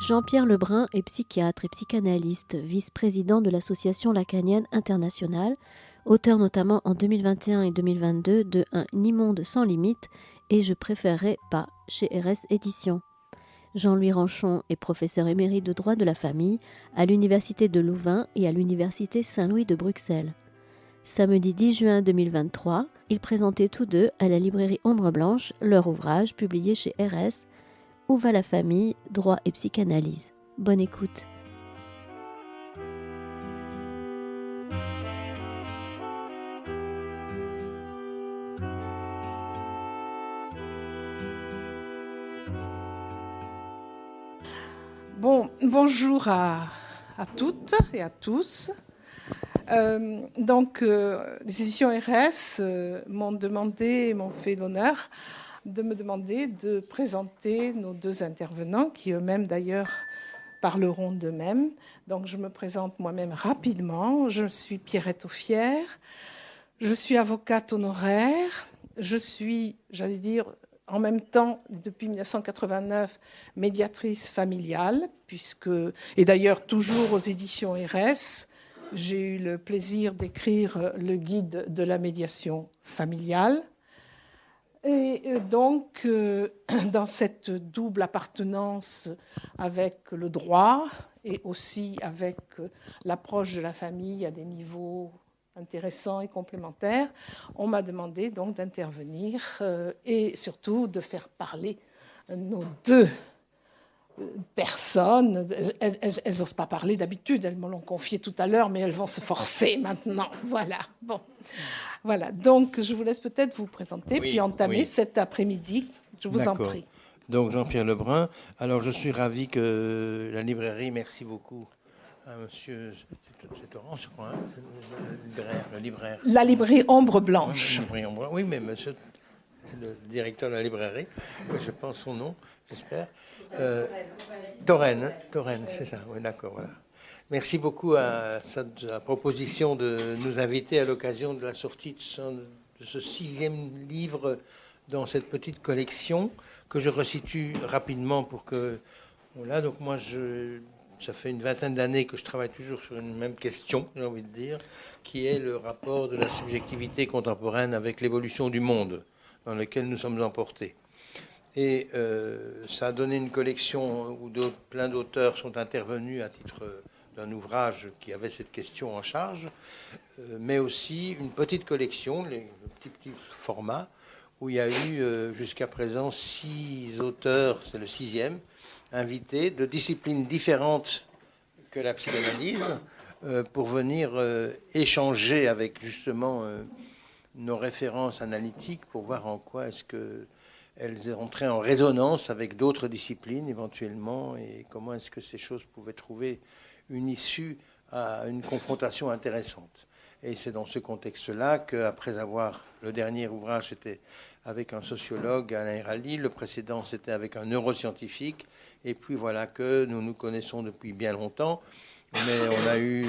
Jean-Pierre Lebrun est psychiatre et psychanalyste, vice-président de l'Association lacanienne internationale, auteur notamment en 2021 et 2022 de Un immonde sans limite et Je préférerais pas chez RS Éditions. Jean-Louis Ranchon est professeur émérite de droit de la famille à l'Université de Louvain et à l'Université Saint-Louis de Bruxelles. Samedi 10 juin 2023, ils présentaient tous deux à la librairie Ombre Blanche leur ouvrage publié chez RS, Où va la famille, droit et psychanalyse. Bonne écoute. Bonjour à toutes et à tous. Les éditions RS m'ont fait l'honneur de me demander de présenter nos deux intervenants, qui eux-mêmes d'ailleurs parleront d'eux-mêmes. Donc je me présente moi-même rapidement. Je suis Pierrette Offière, je suis avocate honoraire, je suis, en même temps, depuis 1989, médiatrice familiale, et d'ailleurs toujours aux éditions RS, j'ai eu le plaisir d'écrire le guide de la médiation familiale. Et donc, dans cette double appartenance avec le droit et aussi avec l'approche de la famille à des niveaux intéressants et complémentaires, on m'a demandé donc d'intervenir et surtout de faire parler nos deux personnes. Elles n'osent pas parler d'habitude, elles me l'ont confié tout à l'heure, mais elles vont se forcer maintenant. Voilà, donc je vous laisse peut-être vous présenter, puis entamer cet après-midi. Je vous en prie. Donc Jean-Pierre Lebrun, alors je suis ravi que la librairie, merci beaucoup à monsieur, c'est Orange, je crois, le libraire. La librairie Ombre Blanche. Oui, mais monsieur, c'est le directeur de la librairie, je pense son nom, j'espère. Touraine, c'est ça, oui, d'accord, voilà. Merci beaucoup à sa proposition de nous inviter à l'occasion de la sortie de ce 6e livre dans cette petite collection que je resitue rapidement pour que... Voilà, donc moi, ça fait une vingtaine d'années que je travaille toujours sur une même question, j'ai envie de dire, qui est le rapport de la subjectivité contemporaine avec l'évolution du monde dans lequel nous sommes emportés. Et ça a donné une collection où plein d'auteurs sont intervenus à titre d'un ouvrage qui avait cette question en charge, mais aussi une petite collection, le petit format, où il y a eu jusqu'à présent 6 auteurs, c'est le 6e, invités de disciplines différentes que la psychanalyse, pour venir échanger avec justement nos références analytiques pour voir en quoi est-ce qu'elles entraient en résonance avec d'autres disciplines éventuellement, et comment est-ce que ces choses pouvaient trouver une issue à une confrontation intéressante. Et c'est dans ce contexte-là qu'après avoir... Le dernier ouvrage, c'était avec un sociologue, Alain Rally. Le précédent, c'était avec un neuroscientifique. Et puis voilà que nous nous connaissons depuis bien longtemps. Mais on a eu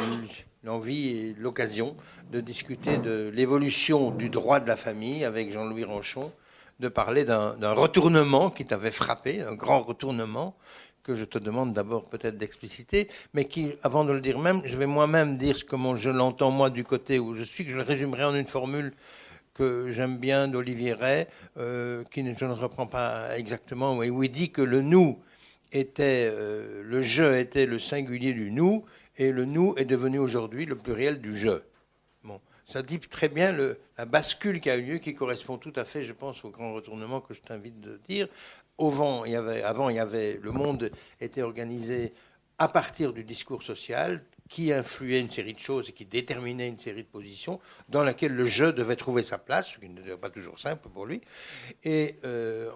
l'envie et l'occasion de discuter de l'évolution du droit de la famille avec Jean-Louis Ranchon, de parler d'un retournement qui t'avait frappé, un grand retournement, que je te demande d'abord peut-être d'expliciter, mais qui, avant de le dire même, je vais moi-même dire comment je l'entends moi du côté où je suis, que je le résumerai en une formule que j'aime bien d'Olivier Rey, je ne reprends pas exactement, où il dit que le nous était, le je était le singulier du nous, et le nous est devenu aujourd'hui le pluriel du je. Bon, ça dit très bien la bascule qui a eu lieu, qui correspond tout à fait, je pense, au grand retournement que je t'invite de dire. Avant, il y avait le monde était organisé à partir du discours social qui influait une série de choses et qui déterminait une série de positions dans laquelle le je devait trouver sa place, ce qui n'était pas toujours simple pour lui. Et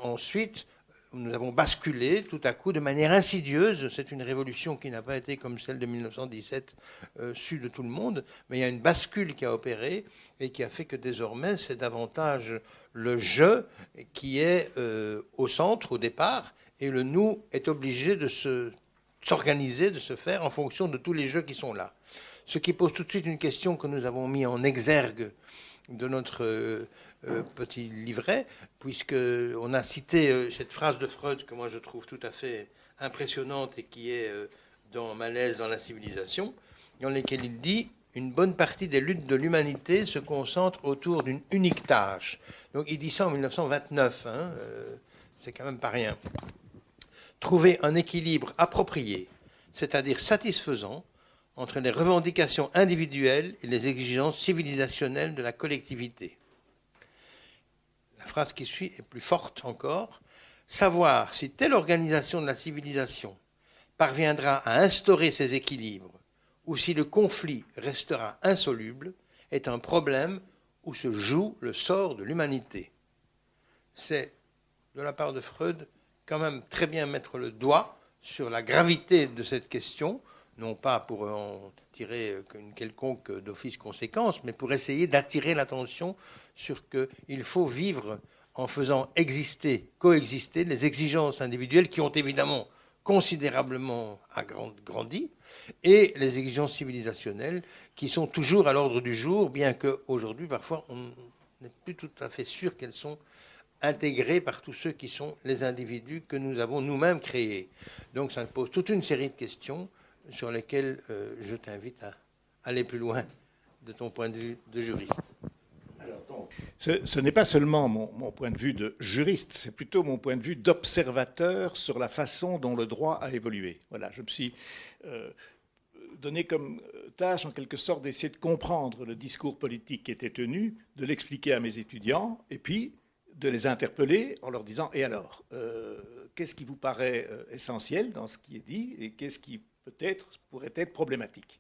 ensuite, nous avons basculé tout à coup de manière insidieuse. C'est une révolution qui n'a pas été comme celle de 1917 sue de tout le monde, mais il y a une bascule qui a opéré et qui a fait que désormais c'est davantage le je qui est au centre au départ, et le nous est obligé de s'organiser, de se faire en fonction de tous les jeux qui sont là. Ce qui pose tout de suite une question que nous avons mis en exergue de notre petit livret, puisqu'on a cité cette phrase de Freud que moi je trouve tout à fait impressionnante et qui est dans Malaise dans la civilisation, dans lesquelles il dit « Une bonne partie des luttes de l'humanité se concentre autour d'une unique tâche ». Donc il dit ça en 1929, c'est quand même pas rien. Trouver un équilibre approprié, c'est-à-dire satisfaisant, entre les revendications individuelles et les exigences civilisationnelles de la collectivité. La phrase qui suit est plus forte encore. Savoir si telle organisation de la civilisation parviendra à instaurer ces équilibres ou si le conflit restera insoluble est un problème où se joue le sort de l'humanité. C'est, de la part de Freud, quand même très bien mettre le doigt sur la gravité de cette question, non pas pour en tirer une quelconque d'office conséquence, mais pour essayer d'attirer l'attention sur qu'il faut vivre en faisant coexister les exigences individuelles qui ont évidemment considérablement grandi et les exigences civilisationnelles qui sont toujours à l'ordre du jour, bien qu'aujourd'hui, parfois, on n'est plus tout à fait sûr qu'elles sont intégrées par tous ceux qui sont les individus que nous avons nous-mêmes créés. Donc ça pose toute une série de questions sur lesquelles je t'invite à aller plus loin de ton point de vue de juriste. Ce n'est pas seulement mon point de vue de juriste, c'est plutôt mon point de vue d'observateur sur la façon dont le droit a évolué. Voilà, je me suis donné comme tâche, en quelque sorte, d'essayer de comprendre le discours politique qui était tenu, de l'expliquer à mes étudiants, et puis de les interpeller en leur disant « Et alors, qu'est-ce qui vous paraît essentiel dans ce qui est dit, et qu'est-ce qui peut-être pourrait être problématique ?»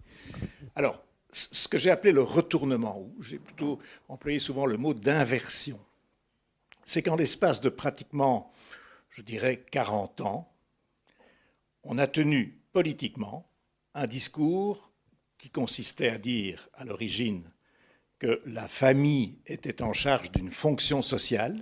Alors, ce que j'ai appelé le retournement, ou j'ai plutôt employé souvent le mot d'inversion, c'est qu'en l'espace de pratiquement, je dirais, 40 ans, on a tenu politiquement un discours qui consistait à dire à l'origine que la famille était en charge d'une fonction sociale,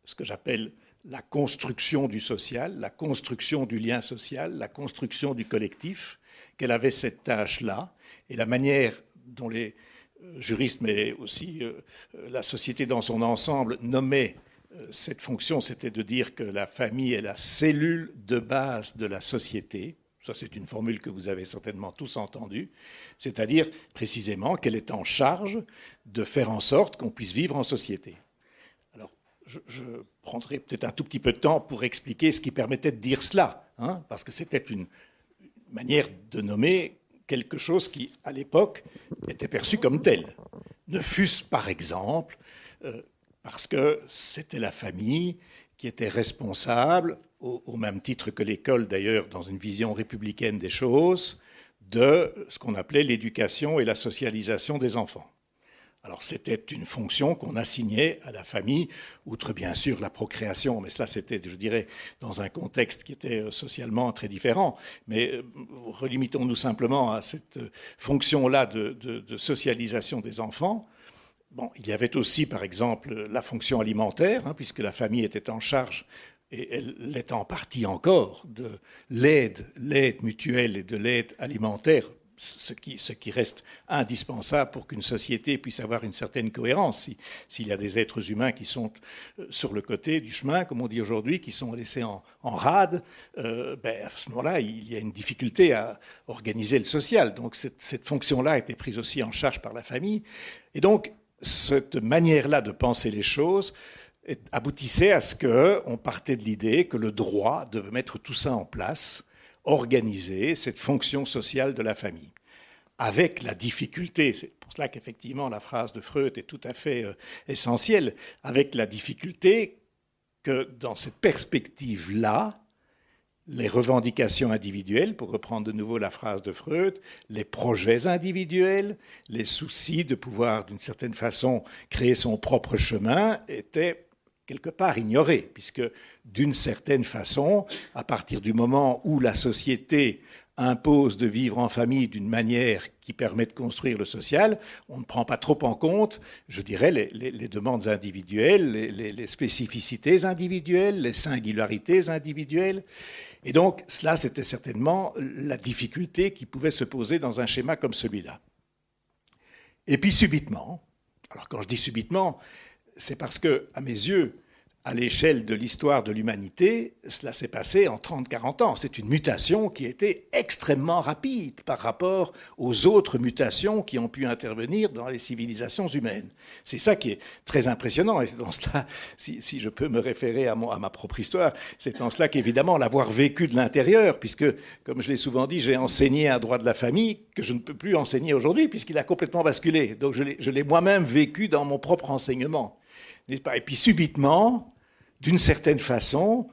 ce que j'appelle la construction du social, la construction du lien social, la construction du collectif, qu'elle avait cette tâche-là, et la manière dont les juristes, mais aussi la société dans son ensemble, nommaient cette fonction, c'était de dire que la famille est la cellule de base de la société. Ça, c'est une formule que vous avez certainement tous entendue, c'est-à-dire précisément qu'elle est en charge de faire en sorte qu'on puisse vivre en société. Alors, je prendrai peut-être un tout petit peu de temps pour expliquer ce qui permettait de dire cela, parce que c'était une manière de nommer quelque chose qui, à l'époque, était perçu comme tel. Ne fût-ce, par exemple, parce que c'était la famille qui était responsable, au même titre que l'école d'ailleurs, dans une vision républicaine des choses, de ce qu'on appelait l'éducation et la socialisation des enfants. Alors c'était une fonction qu'on assignait à la famille, outre bien sûr la procréation, mais cela c'était, je dirais, dans un contexte qui était socialement très différent. Mais relimitons-nous simplement à cette fonction-là de socialisation des enfants. Bon, il y avait aussi, par exemple, la fonction alimentaire, puisque la famille était en charge, et elle l'est en partie encore, de l'aide mutuelle et de l'aide alimentaire, ce qui reste indispensable pour qu'une société puisse avoir une certaine cohérence. S'il y a des êtres humains qui sont sur le côté du chemin, comme on dit aujourd'hui, qui sont laissés en rade, à ce moment-là, il y a une difficulté à organiser le social. Donc cette fonction-là a été prise aussi en charge par la famille. Et donc, cette manière-là de penser les choses aboutissait à ce qu'on partait de l'idée que le droit devait mettre tout ça en place, organiser cette fonction sociale de la famille. Avec la difficulté, c'est pour cela qu'effectivement la phrase de Freud est tout à fait essentielle, avec la difficulté que dans cette perspective-là, les revendications individuelles, pour reprendre de nouveau la phrase de Freud, les projets individuels, les soucis de pouvoir d'une certaine façon créer son propre chemin étaient quelque part ignorés, puisque d'une certaine façon, à partir du moment où la société impose de vivre en famille d'une manière qui permet de construire le social, on ne prend pas trop en compte, je dirais, les demandes individuelles, les spécificités individuelles, les singularités individuelles. Et donc, cela, c'était certainement la difficulté qui pouvait se poser dans un schéma comme celui-là. Et puis, subitement, alors quand je dis subitement, c'est parce que, à mes yeux, à l'échelle de l'histoire de l'humanité, cela s'est passé en 30-40 ans. C'est une mutation qui a été extrêmement rapide par rapport aux autres mutations qui ont pu intervenir dans les civilisations humaines. C'est ça qui est très impressionnant. Et c'est dans cela, si je peux me référer à ma propre histoire, c'est en cela qu'évidemment, l'avoir vécu de l'intérieur, puisque, comme je l'ai souvent dit, j'ai enseigné un droit de la famille que je ne peux plus enseigner aujourd'hui, puisqu'il a complètement basculé. Donc je l'ai moi-même vécu dans mon propre enseignement. N'est-ce pas ? Et puis subitement, d'une certaine façon,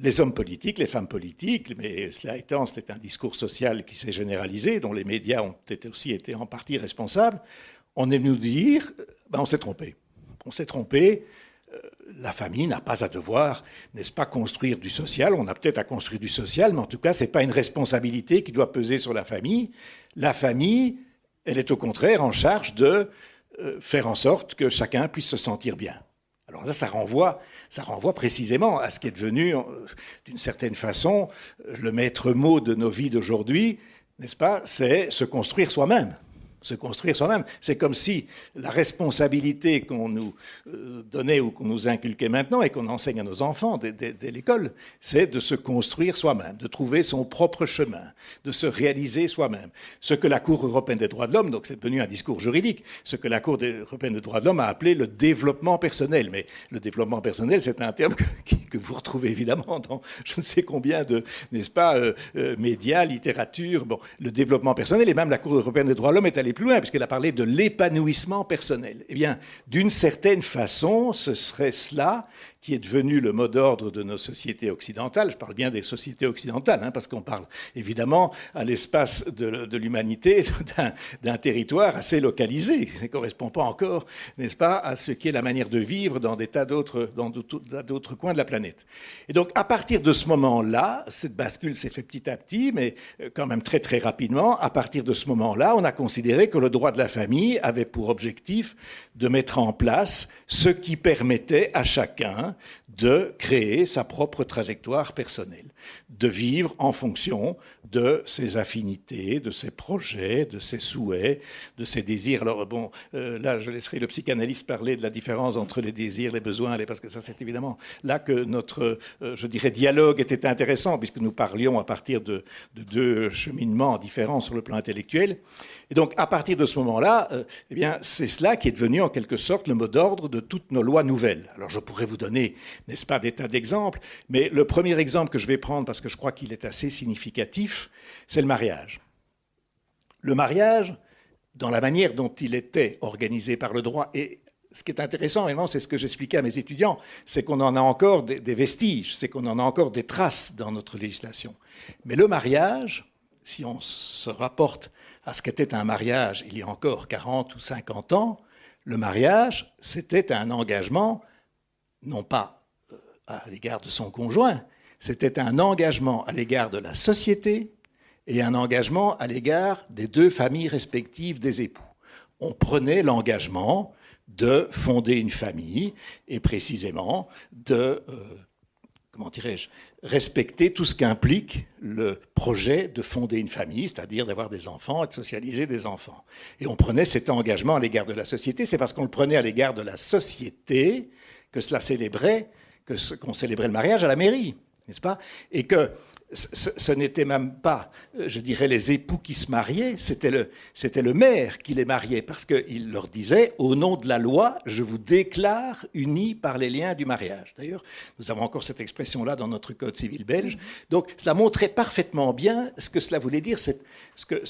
les hommes politiques, les femmes politiques, mais cela étant, c'est un discours social qui s'est généralisé, dont les médias ont aussi été en partie responsables, on est venu nous dire, on s'est trompé. On s'est trompé, la famille n'a pas à devoir, n'est-ce pas, construire du social. On a peut-être à construire du social, mais en tout cas, ce n'est pas une responsabilité qui doit peser sur la famille. La famille, elle est au contraire en charge de faire en sorte que chacun puisse se sentir bien. Alors là, ça renvoie précisément à ce qui est devenu, d'une certaine façon, le maître mot de nos vies d'aujourd'hui, n'est-ce pas ? C'est se construire soi-même. Se construire soi-même. C'est comme si la responsabilité qu'on nous donnait ou qu'on nous inculquait maintenant et qu'on enseigne à nos enfants dès l'école, c'est de se construire soi-même, de trouver son propre chemin, de se réaliser soi-même. Ce que la Cour européenne des droits de l'homme, donc c'est devenu un discours juridique, ce que la Cour européenne des droits de l'homme a appelé le développement personnel. Mais le développement personnel, c'est un terme que vous retrouvez évidemment dans je ne sais combien de, n'est-ce pas, médias, littérature. Bon, le développement personnel, et même la Cour européenne des droits de l'homme est allée plus loin, puisqu'elle a parlé de l'épanouissement personnel. Eh bien, d'une certaine façon, ce serait cela qui est devenu le mot d'ordre de nos sociétés occidentales. Je parle bien des sociétés occidentales, parce qu'on parle évidemment à l'espace de l'humanité d'un territoire assez localisé. Ça ne correspond pas encore, n'est-ce pas, à ce qui est la manière de vivre dans des tas d'autres coins de la planète. Et donc, à partir de ce moment-là, cette bascule s'est faite petit à petit, mais quand même très très rapidement. À partir de ce moment-là, on a considéré que le droit de la famille avait pour objectif de mettre en place ce qui permettait à chacun de créer sa propre trajectoire personnelle, de vivre en fonction de ses affinités, de ses projets, de ses souhaits, de ses désirs. Alors bon, là je laisserai le psychanalyste parler de la différence entre les désirs, les besoins, parce que ça c'est évidemment là que notre, je dirais, dialogue était intéressant, puisque nous parlions à partir de deux cheminements différents sur le plan intellectuel. Et donc à partir de ce moment-là, eh bien c'est cela qui est devenu en quelque sorte le mot d'ordre de toutes nos lois nouvelles. Alors je pourrais vous donner, n'est-ce pas, des tas d'exemples, mais le premier exemple que je vais prendre, parce que je crois qu'il est assez significatif, c'est le mariage. Le mariage, dans la manière dont il était organisé par le droit, et ce qui est intéressant, vraiment, c'est ce que j'expliquais à mes étudiants, c'est qu'on en a encore des vestiges, c'est qu'on en a encore des traces dans notre législation. Mais le mariage, si on se rapporte à ce qu'était un mariage il y a encore 40 ou 50 ans, le mariage, c'était un engagement, non pas à l'égard de son conjoint, c'était un engagement à l'égard de la société et un engagement à l'égard des deux familles respectives des époux. On prenait l'engagement de fonder une famille et précisément de, respecter tout ce qu'implique le projet de fonder une famille, c'est-à-dire d'avoir des enfants et de socialiser des enfants. Et on prenait cet engagement à l'égard de la société. C'est parce qu'on le prenait à l'égard de la société que cela célébrait, qu'on célébrait le mariage à la mairie, n'est-ce pas ? Et que ce n'était même pas, je dirais, les époux qui se mariaient, c'était le maire qui les mariait, parce qu'il leur disait, au nom de la loi, je vous déclare unis par les liens du mariage. D'ailleurs, nous avons encore cette expression-là dans notre code civil belge. Donc, cela montrait parfaitement bien ce que cela voulait dire, ce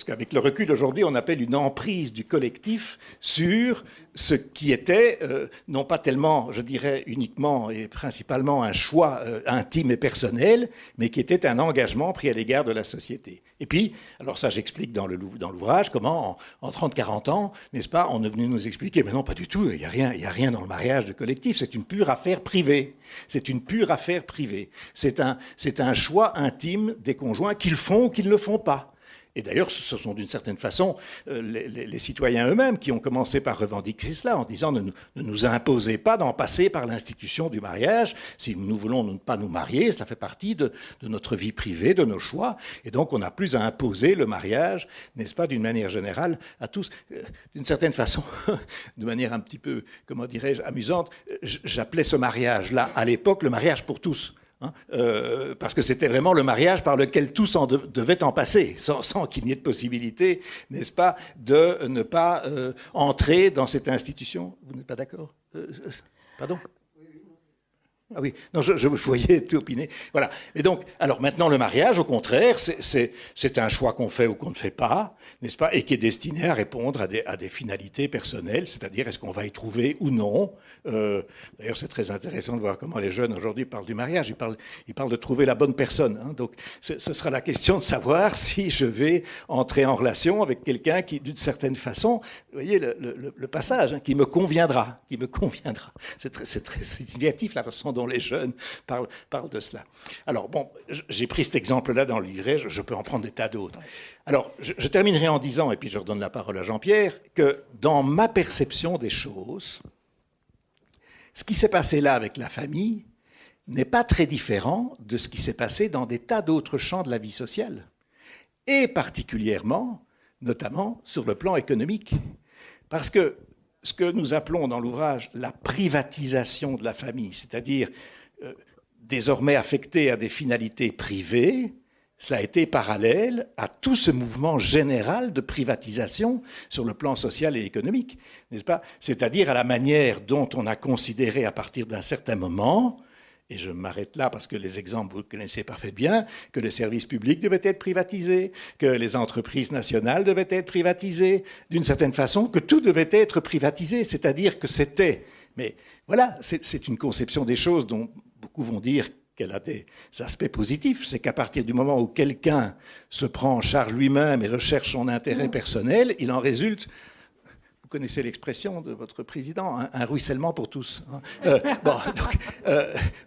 qu'avec le recul aujourd'hui, on appelle une emprise du collectif sur ce qui était, non pas tellement, je dirais, uniquement et principalement un choix intime et personnel, mais qui était un engagement pris à l'égard de la société. Et puis, alors ça j'explique dans l'ouvrage, comment en 30-40 ans, n'est-ce pas, on est venu nous expliquer, mais non, pas du tout, il n'y a rien dans le mariage de collectif, c'est une pure affaire privée. C'est une pure affaire privée. C'est un choix intime des conjoints qu'ils font ou qu'ils ne le font pas. Et d'ailleurs, ce sont d'une certaine façon les citoyens eux-mêmes qui ont commencé par revendiquer cela en disant ne nous imposez pas d'en passer par l'institution du mariage. Si nous voulons ne pas nous marier, cela fait partie de notre vie privée, de nos choix. Et donc, on n'a plus à imposer le mariage, n'est-ce pas, d'une manière générale, à tous. D'une certaine façon, de manière un petit peu, comment dirais-je, amusante, j'appelais ce mariage-là, à l'époque, le mariage pour tous. Parce que c'était vraiment le mariage par lequel tous devaient en passer, sans qu'il n'y ait de possibilité, n'est-ce pas, de ne pas entrer dans cette institution. Vous n'êtes pas d'accord Pardon Ah oui, non, je vous voyais tout opiner. Voilà. Et donc, alors maintenant, le mariage, au contraire, c'est un choix qu'on fait ou qu'on ne fait pas, n'est-ce pas, et qui est destiné à répondre à des finalités personnelles, c'est-à-dire est-ce qu'on va y trouver ou non. D'ailleurs, c'est très intéressant de voir comment les jeunes aujourd'hui parlent du mariage. Ils parlent de trouver la bonne personne. Hein. Donc, ce sera la question de savoir si je vais entrer en relation avec quelqu'un qui, d'une certaine façon, vous voyez le passage, hein, qui me conviendra. C'est très significatif la façon dont les jeunes parlent de cela. Alors, bon, j'ai pris cet exemple-là dans le livret, je peux en prendre des tas d'autres. Alors, je terminerai en disant, et puis je redonne la parole à Jean-Pierre, que dans ma perception des choses, ce qui s'est passé là avec la famille n'est pas très différent de ce qui s'est passé dans des tas d'autres champs de la vie sociale, et particulièrement, notamment, sur le plan économique. Parce que ce que nous appelons dans l'ouvrage la privatisation de la famille, c'est-à-dire désormais affectée à des finalités privées, cela a été parallèle à tout ce mouvement général de privatisation sur le plan social et économique, n'est-ce pas ? C'est-à-dire à la manière dont on a considéré à partir d'un certain moment, et je m'arrête là parce que les exemples, vous connaissez parfaitement bien, que les services publics devaient être privatisés, que les entreprises nationales devaient être privatisées, d'une certaine façon, que tout devait être privatisé, c'est-à-dire que c'était... Mais voilà, c'est une conception des choses dont beaucoup vont dire qu'elle a des aspects positifs. C'est qu'à partir du moment où quelqu'un se prend en charge lui-même et recherche son intérêt personnel, il en résulte... Vous connaissez l'expression de votre président, un ruissellement pour tous.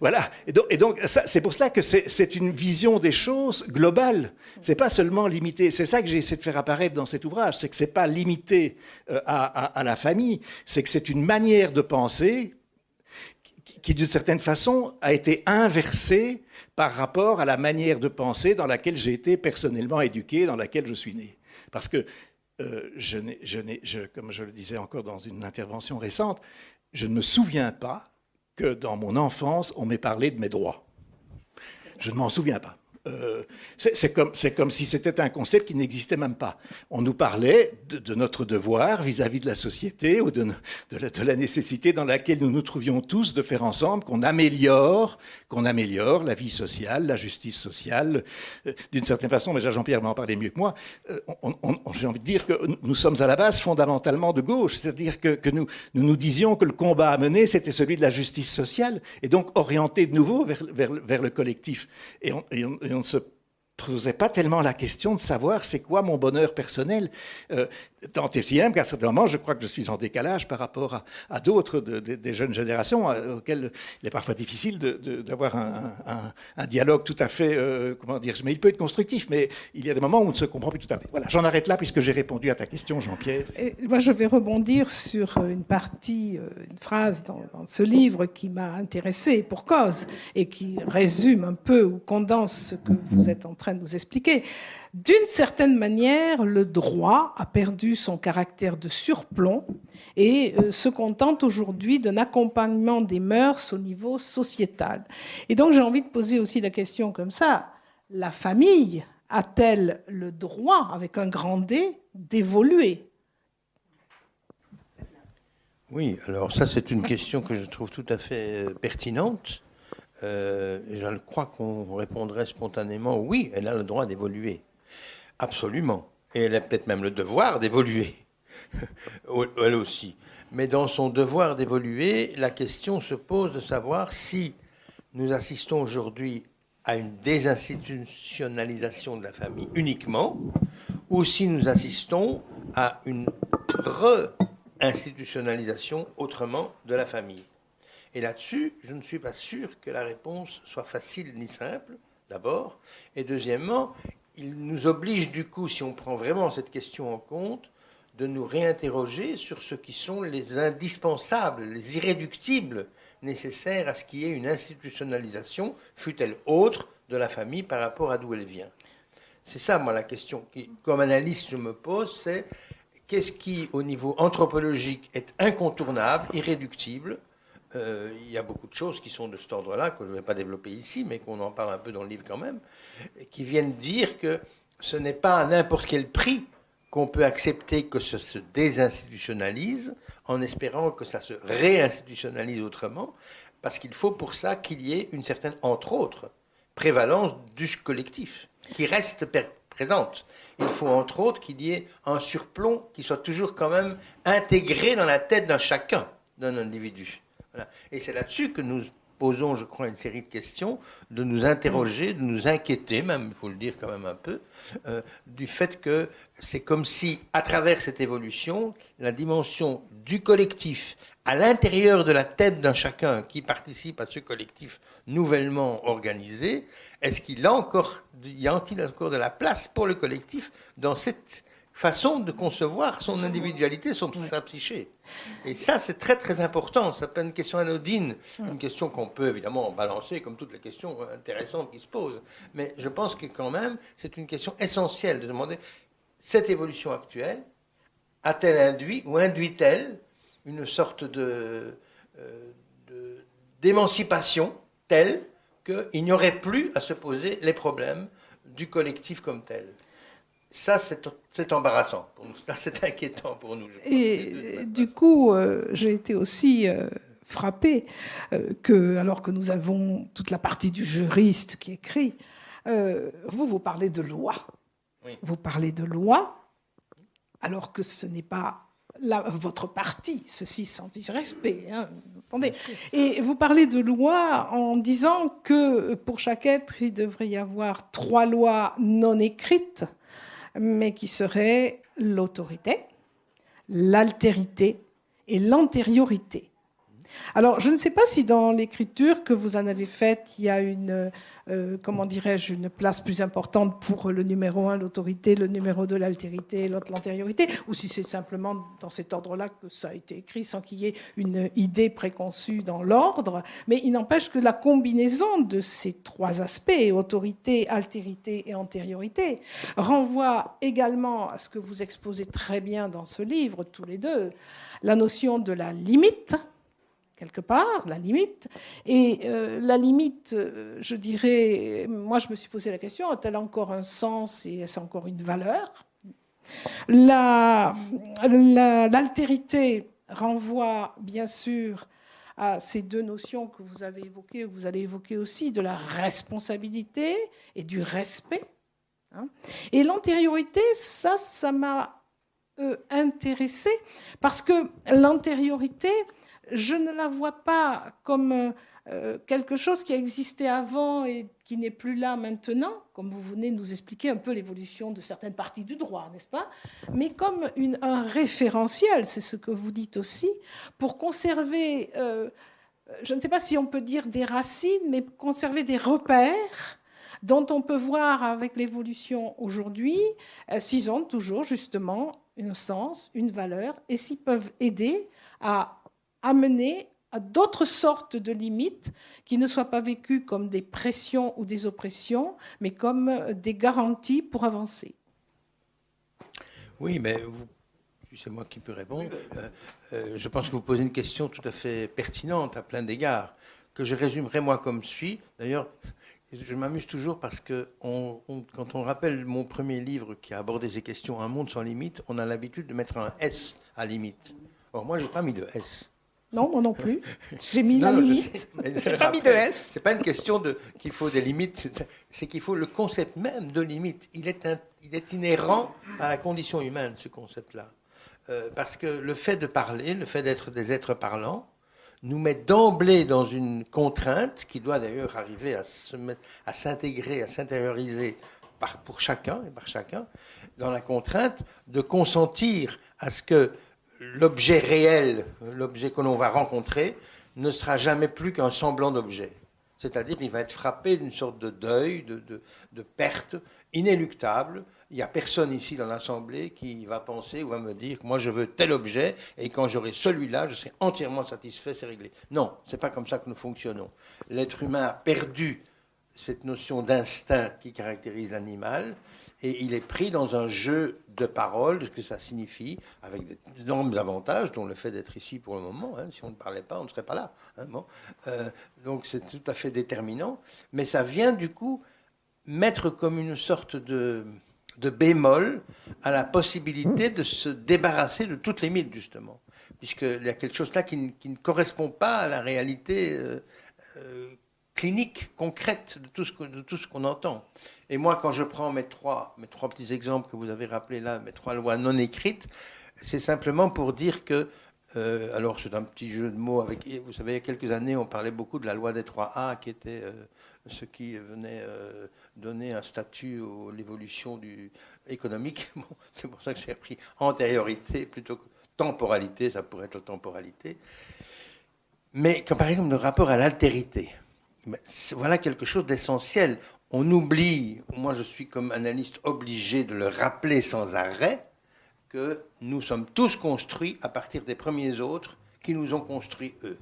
Voilà. Et donc c'est pour cela que c'est une vision des choses globale. C'est pas seulement limité. C'est ça que j'ai essayé de faire apparaître dans cet ouvrage. C'est que c'est pas limité à la famille. C'est que c'est une manière de penser qui, d'une certaine façon, a été inversée par rapport à la manière de penser dans laquelle j'ai été personnellement éduqué, dans laquelle je suis né. Parce que comme je le disais encore dans une intervention récente, je ne me souviens pas que dans mon enfance, on m'ait parlé de mes droits. Je ne m'en souviens pas. C'est comme si c'était un concept qui n'existait même pas. On nous parlait de notre devoir vis-à-vis de la société ou de la nécessité dans laquelle nous nous trouvions tous de faire ensemble qu'on améliore la vie sociale, la justice sociale. D'une certaine façon, mais Jean-Pierre va en parler mieux que moi, j'ai envie de dire que nous sommes à la base fondamentalement de gauche, c'est-à-dire que nous disions que le combat à mener, c'était celui de la justice sociale, et donc orienté de nouveau vers le collectif. Et on ne se posait pas tellement la question de savoir c'est quoi mon bonheur personnel. Tant et si même qu'à certains moments, je crois que je suis en décalage par rapport à d'autres des jeunes générations auxquelles il est parfois difficile d'avoir un dialogue tout à fait, mais il peut être constructif, mais il y a des moments où on ne se comprend plus tout à fait. Voilà, j'en arrête là puisque j'ai répondu à ta question, Jean-Pierre. Et moi, je vais rebondir sur une partie, une phrase dans ce livre qui m'a intéressée pour cause et qui résume un peu ou condense ce que vous êtes en train de nous expliquer. D'une certaine manière, le droit a perdu son caractère de surplomb et se contente aujourd'hui d'un accompagnement des mœurs au niveau sociétal. Et donc, j'ai envie de poser aussi la question comme ça. La famille a-t-elle le droit, avec un grand D, d'évoluer ? Oui, alors ça, c'est une question que je trouve tout à fait pertinente. Je crois qu'on répondrait spontanément, oui, elle a le droit d'évoluer. Absolument. Et elle a peut-être même le devoir d'évoluer, elle aussi. Mais dans son devoir d'évoluer, la question se pose de savoir si nous assistons aujourd'hui à une désinstitutionnalisation de la famille uniquement, ou si nous assistons à une réinstitutionnalisation autrement de la famille. Et là-dessus, je ne suis pas sûr que la réponse soit facile ni simple, d'abord. Et deuxièmement, il nous oblige du coup, si on prend vraiment cette question en compte, de nous réinterroger sur ce qui sont les indispensables, les irréductibles nécessaires à ce qu'il y ait une institutionnalisation, fût-elle autre, de la famille par rapport à d'où elle vient. C'est ça, moi, la question qui, comme analyste, je me pose, c'est qu'est-ce qui, au niveau anthropologique, est incontournable, irréductible. Il y a beaucoup de choses qui sont de cet ordre-là, que je ne vais pas développer ici, mais qu'on en parle un peu dans le livre quand même, qui viennent dire que ce n'est pas à n'importe quel prix qu'on peut accepter que ça se désinstitutionnalise, en espérant que ça se réinstitutionnalise autrement, parce qu'il faut pour ça qu'il y ait une certaine, entre autres, prévalence du collectif, qui reste présente. Il faut entre autres qu'il y ait un surplomb qui soit toujours quand même intégré dans la tête d'un chacun, d'un individu. Voilà. Et c'est là-dessus que nous posons, je crois, une série de questions, de nous interroger, de nous inquiéter, même, il faut le dire quand même un peu, du fait que c'est comme si, à travers cette évolution, la dimension du collectif, à l'intérieur de la tête d'un chacun qui participe à ce collectif nouvellement organisé, est-ce qu'il y a encore de la place pour le collectif dans cette façon de concevoir son individualité, sa psyché. Et ça, c'est très très important. C'est pas une question anodine, une question qu'on peut évidemment balancer comme toutes les questions intéressantes qui se posent. Mais je pense que quand même, c'est une question essentielle de demander, cette évolution actuelle, a-t-elle induit ou induit-elle une sorte d'émancipation telle qu'il n'y aurait plus à se poser les problèmes du collectif comme tel? Ça, c'est embarrassant pour nous. Ça, c'est inquiétant pour nous. Et du coup, j'ai été aussi frappée que, alors que nous avons toute la partie du juriste qui écrit, vous parlez de loi. Oui. Vous parlez de loi, alors que ce n'est pas votre parti, ceci sans disrespect. Hein, attendez. Et vous parlez de loi en disant que pour chaque être, il devrait y avoir 3 lois non écrites, mais qui seraient l'autorité, l'altérité et l'antériorité. Alors, je ne sais pas si dans l'écriture que vous en avez faite, il y a une place plus importante pour le numéro 1, l'autorité, le numéro 2, l'altérité, l'autre, l'antériorité, ou si c'est simplement dans cet ordre-là que ça a été écrit sans qu'il y ait une idée préconçue dans l'ordre. Mais il n'empêche que la combinaison de ces 3 aspects, autorité, altérité et antériorité, renvoie également à ce que vous exposez très bien dans ce livre, tous les deux, la notion de la limite, quelque part, la limite. Et la limite, je dirais, moi je me suis posé la question, a-t-elle encore un sens et est-ce encore une valeur? L'altérité renvoie bien sûr à ces 2 notions que vous avez évoquées, que vous allez évoquer aussi, de la responsabilité et du respect. Hein. Et l'antériorité, ça m'a intéressée, parce que l'antériorité, je ne la vois pas comme quelque chose qui a existé avant et qui n'est plus là maintenant, comme vous venez de nous expliquer un peu l'évolution de certaines parties du droit, n'est-ce pas? Mais comme un référentiel, c'est ce que vous dites aussi, pour conserver, je ne sais pas si on peut dire des racines, mais conserver des repères dont on peut voir avec l'évolution aujourd'hui s'ils ont toujours justement un sens, une valeur, et s'ils peuvent aider à amener à d'autres sortes de limites qui ne soient pas vécues comme des pressions ou des oppressions, mais comme des garanties pour avancer. Oui, mais c'est moi qui peux répondre. Je pense que vous posez une question tout à fait pertinente à plein d'égards, que je résumerai moi comme suit. D'ailleurs, je m'amuse toujours parce que quand on rappelle mon premier livre qui a abordé ces questions, Un monde sans limite, on a l'habitude de mettre un S à limite. Or, moi, je n'ai pas mis de S. Non, moi non plus. J'ai mis la limite. Je n'ai pas mis de S. Ce n'est pas une question qu'il faut des limites, c'est qu'il faut le concept même de limite. Il est inhérent à la condition humaine, ce concept-là. Parce que le fait de parler, le fait d'être des êtres parlants, nous met d'emblée dans une contrainte qui doit d'ailleurs arriver à s'intégrer, à s'intérioriser pour chacun et par chacun, dans la contrainte de consentir à ce que l'objet réel, l'objet que l'on va rencontrer, ne sera jamais plus qu'un semblant d'objet. C'est-à-dire qu'il va être frappé d'une sorte de deuil, de perte inéluctable. Il n'y a personne ici dans l'Assemblée qui va penser ou va me dire que moi je veux tel objet et quand j'aurai celui-là, je serai entièrement satisfait, c'est réglé. Non, ce n'est pas comme ça que nous fonctionnons. L'être humain a perdu cette notion d'instinct qui caractérise l'animal et il est pris dans un jeu de paroles, de ce que ça signifie, avec d'énormes avantages, dont le fait d'être ici pour le moment. Si on ne parlait pas, on ne serait pas là. Donc c'est tout à fait déterminant. Mais ça vient du coup mettre comme une sorte de bémol à la possibilité de se débarrasser de toutes les mythes, justement. Puisqu'il y a quelque chose là qui ne correspond pas à la réalité clinique, concrète de tout ce qu'on entend. Et moi, quand je prends mes trois petits exemples que vous avez rappelés là, mes 3 lois non écrites, c'est simplement pour dire que, alors c'est un petit jeu de mots, vous savez, il y a quelques années, on parlait beaucoup de la loi des 3A, qui était ce qui venait donner un statut à l'évolution économique. Bon, c'est pour ça que j'ai appris antériorité plutôt que temporalité, ça pourrait être la temporalité. Mais comme par exemple le rapport à l'altérité, voilà quelque chose d'essentiel. On oublie, moi je suis comme analyste obligé de le rappeler sans arrêt, que nous sommes tous construits à partir des premiers autres qui nous ont construits eux.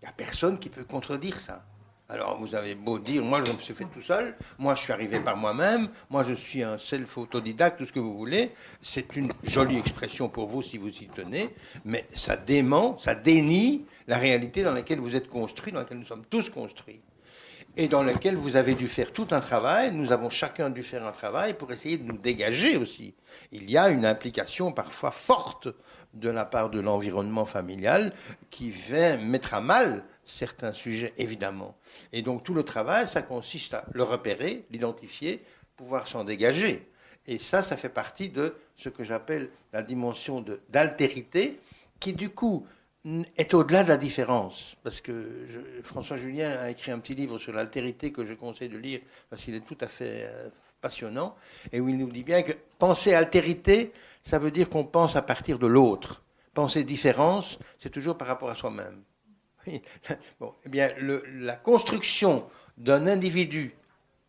Il n'y a personne qui peut contredire ça. Alors vous avez beau dire, moi je me suis fait tout seul, moi je suis arrivé par moi-même, moi je suis un self-autodidacte, tout ce que vous voulez, c'est une jolie expression pour vous si vous y tenez, mais ça dénie la réalité dans laquelle vous êtes construits, dans laquelle nous sommes tous construits, et dans laquelle vous avez dû faire tout un travail, nous avons chacun dû faire un travail pour essayer de nous dégager aussi. Il y a une implication parfois forte de la part de l'environnement familial qui vient mettre à mal certains sujets, évidemment. Et donc tout le travail, ça consiste à le repérer, l'identifier, pouvoir s'en dégager. Et ça fait partie de ce que j'appelle la dimension d'altérité, qui du coup est au-delà de la différence. Parce que François Julien a écrit un petit livre sur l'altérité que je conseille de lire, parce qu'il est tout à fait passionnant, et où il nous dit bien que penser altérité, ça veut dire qu'on pense à partir de l'autre. Penser différence, c'est toujours par rapport à soi-même. Bon, eh bien, la construction d'un individu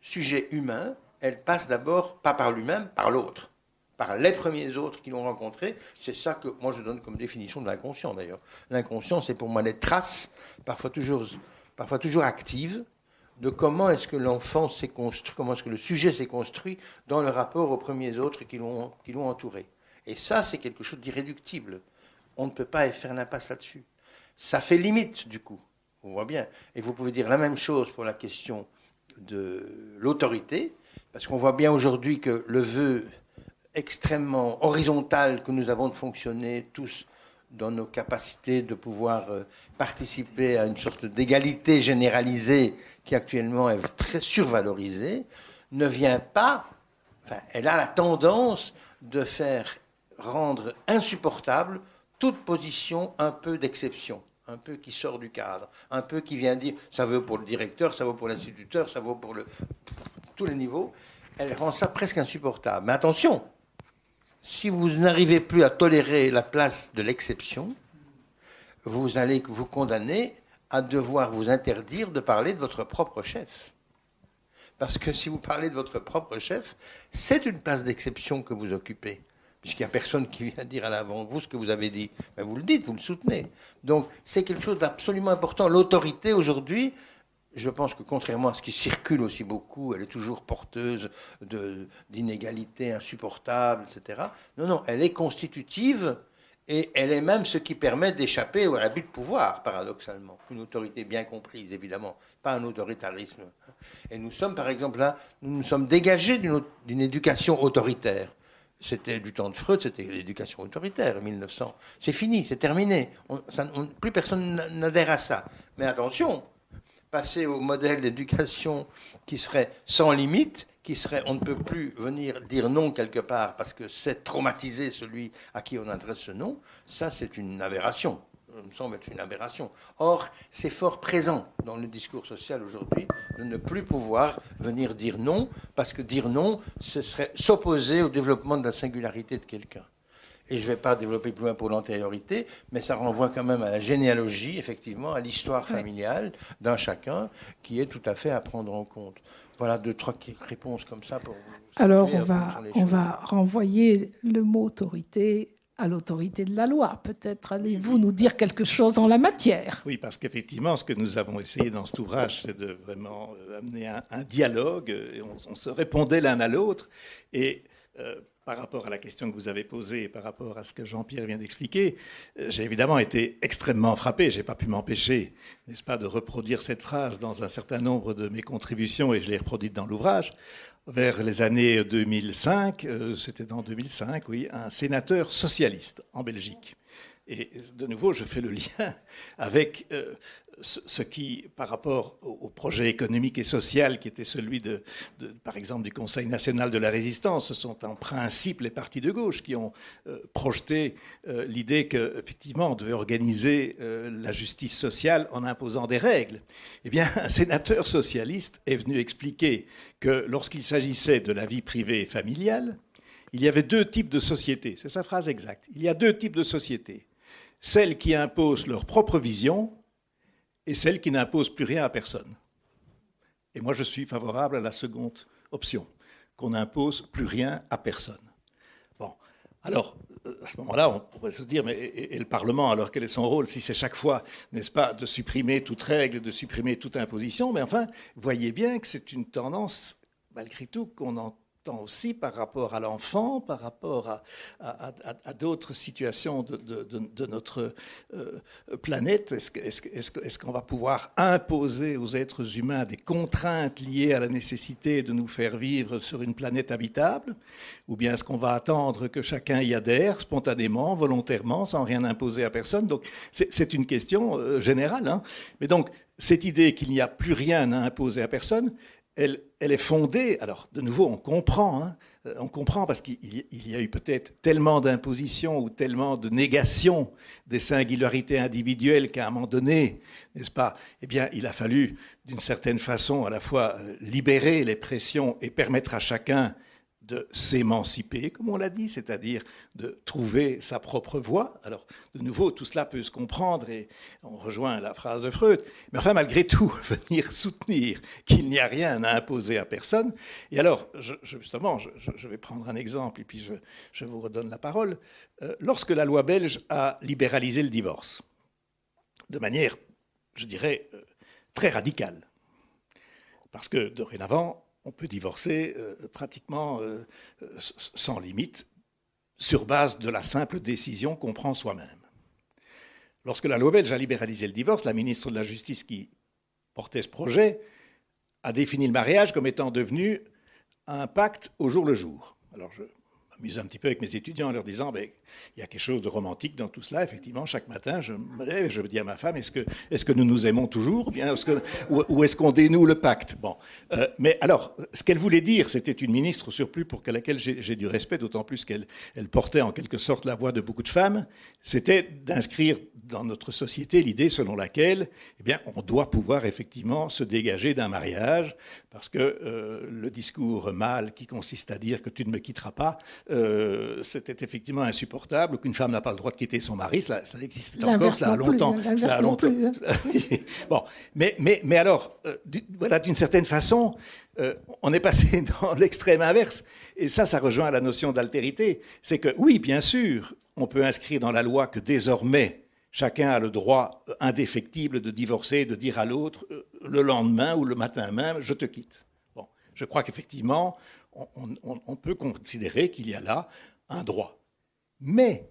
sujet humain, elle passe d'abord, pas par lui-même, par l'autre, par les premiers autres qui l'ont rencontré. C'est ça que moi je donne comme définition de l'inconscient d'ailleurs. L'inconscient, c'est pour moi les traces, parfois toujours actives, de comment est-ce que l'enfant s'est construit, comment est-ce que le sujet s'est construit dans le rapport aux premiers autres qui l'ont entouré. Et ça, c'est quelque chose d'irréductible. On ne peut pas faire l'impasse là-dessus. Ça fait limite, du coup, on voit bien. Et vous pouvez dire la même chose pour la question de l'autorité, parce qu'on voit bien aujourd'hui que le vœu extrêmement horizontal que nous avons de fonctionner tous dans nos capacités de pouvoir participer à une sorte d'égalité généralisée qui actuellement est très survalorisée, ne vient pas, elle a la tendance de faire rendre insupportable toute position un peu d'exception, un peu qui sort du cadre, un peu qui vient dire, ça vaut pour le directeur, ça vaut pour l'instituteur, ça vaut pour tous les niveaux, elle rend ça presque insupportable. Mais attention, si vous n'arrivez plus à tolérer la place de l'exception, vous allez vous condamner à devoir vous interdire de parler de votre propre chef. Parce que si vous parlez de votre propre chef, c'est une place d'exception que vous occupez. Puisqu'il n'y a personne qui vient dire à l'avant vous ce que vous avez dit. Mais vous le dites, vous le soutenez. Donc c'est quelque chose d'absolument important. L'autorité aujourd'hui, je pense que contrairement à ce qui circule aussi beaucoup, elle est toujours porteuse d'inégalités insupportables, etc. Non, elle est constitutive et elle est même ce qui permet d'échapper à l'abus de pouvoir, paradoxalement. Une autorité bien comprise, évidemment, pas un autoritarisme. Et nous sommes, par exemple, là, nous nous sommes dégagés d'une éducation autoritaire. C'était du temps de Freud, c'était l'éducation autoritaire, 1900. C'est fini, c'est terminé. Plus personne n'adhère à ça. Mais attention, passer au modèle d'éducation qui serait sans limite, qui serait on ne peut plus venir dire non quelque part parce que c'est traumatiser celui à qui on adresse ce non, ça c'est une aberration. Ça me semble être une aberration. Or, c'est fort présent dans le discours social aujourd'hui de ne plus pouvoir venir dire non, parce que dire non, ce serait s'opposer au développement de la singularité de quelqu'un. et je ne vais pas développer plus loin pour l'antériorité, mais ça renvoie quand même à la généalogie, effectivement, à l'histoire familiale d'un chacun, qui est tout à fait à prendre en compte. Voilà 2-3 réponses comme ça pour vous. Alors, on va renvoyer le mot autorité à l'autorité de la loi. Peut-être allez-vous nous dire quelque chose en la matière. Oui, parce qu'effectivement, ce que nous avons essayé dans cet ouvrage, c'est de vraiment amener un dialogue, et on se répondait l'un à l'autre, et par rapport à la question que vous avez posée et par rapport à ce que Jean-Pierre vient d'expliquer, j'ai évidemment été extrêmement frappé. Je n'ai pas pu m'empêcher, n'est-ce pas, de reproduire cette phrase dans un certain nombre de mes contributions, et je l'ai reproduite dans l'ouvrage. Vers les années 2005, c'était dans 2005, oui, un sénateur socialiste en Belgique. Et de nouveau, je fais le lien avec ce qui, par rapport au projet économique et social qui était celui par exemple, du Conseil national de la résistance, ce sont en principe les partis de gauche qui ont projeté l'idée qu'effectivement on devait organiser la justice sociale en imposant des règles. Eh bien, un sénateur socialiste est venu expliquer que lorsqu'il s'agissait de la vie privée et familiale, il y avait 2 types de sociétés. C'est sa phrase exacte. Il y a 2 types de sociétés. Celles qui imposent leur propre vision et celles qui n'imposent plus rien à personne. Et moi, je suis favorable à la seconde option, qu'on n'impose plus rien à personne. Bon, alors, à ce moment-là, on pourrait se dire, mais et le Parlement, alors quel est son rôle si c'est chaque fois, n'est-ce pas, de supprimer toute règle, de supprimer toute imposition? Mais enfin, voyez bien que c'est une tendance, malgré tout, qu'on entend aussi par rapport à l'enfant, par rapport à d'autres situations de notre planète. Est-ce qu'on va pouvoir imposer aux êtres humains des contraintes liées à la nécessité de nous faire vivre sur une planète habitable? Ou bien est-ce qu'on va attendre que chacun y adhère spontanément, volontairement, sans rien imposer à personne? Donc c'est une question générale, hein. Mais donc cette idée qu'il n'y a plus rien à imposer à personne, elle est fondée, alors de nouveau on comprend parce qu'il y a eu peut-être tellement d'impositions ou tellement de négations des singularités individuelles qu'à un moment donné, n'est-ce pas, eh bien il a fallu d'une certaine façon à la fois libérer les pressions et permettre à chacun de s'émanciper, comme on l'a dit, c'est-à-dire de trouver sa propre voie. Alors, de nouveau, tout cela peut se comprendre et on rejoint la phrase de Freud. Mais enfin, malgré tout, venir soutenir qu'il n'y a rien à imposer à personne. Et alors, justement, je vais prendre un exemple et puis je vous redonne la parole. Lorsque la loi belge a libéralisé le divorce, de manière, je dirais, très radicale, parce que dorénavant, on peut divorcer pratiquement sans limite sur base de la simple décision qu'on prend soi-même. Lorsque la loi belge a libéralisé le divorce, la ministre de la Justice qui portait ce projet a défini le mariage comme étant devenu un pacte au jour le jour. Alors je m'amuse un petit peu avec mes étudiants en leur disant il y a quelque chose de romantique dans tout cela. Effectivement, chaque matin, je me lève et je dis à ma femme, est-ce que nous nous aimons toujours bien, ou est-ce qu'on dénoue le pacte? Bon, mais alors, ce qu'elle voulait dire, c'était une ministre au surplus pour laquelle j'ai du respect, d'autant plus qu'elle portait en quelque sorte la voix de beaucoup de femmes, c'était d'inscrire dans notre société l'idée selon laquelle eh bien, on doit pouvoir effectivement se dégager d'un mariage, parce que le discours mâle qui consiste à dire que tu ne me quitteras pas, c'était effectivement insupportable, qu'une femme n'a pas le droit de quitter son mari, ça existe encore, ça a longtemps. Bon, mais alors, voilà, d'une certaine façon, on est passé dans l'extrême inverse, et ça rejoint la notion d'altérité. C'est que, oui, bien sûr, on peut inscrire dans la loi que désormais, chacun a le droit indéfectible de divorcer, de dire à l'autre, le lendemain ou le matin même, je te quitte. Bon, je crois qu'effectivement, on peut considérer qu'il y a là un droit. Mais,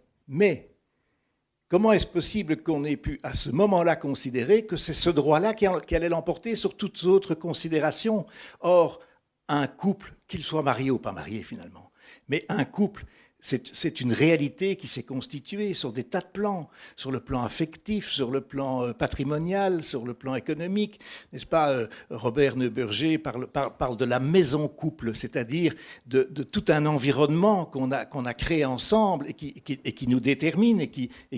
comment est-ce possible qu'on ait pu, à ce moment-là, considérer que c'est ce droit-là qui allait l'emporter sur toutes autres considérations? Or, un couple, qu'il soit marié ou pas marié finalement, mais un couple, c'est une réalité qui s'est constituée sur des tas de plans, sur le plan affectif, sur le plan patrimonial, sur le plan économique. N'est-ce pas, Robert Neuberger parle de la maison couple, c'est-à-dire de tout un environnement qu'on a créé ensemble et qui nous détermine et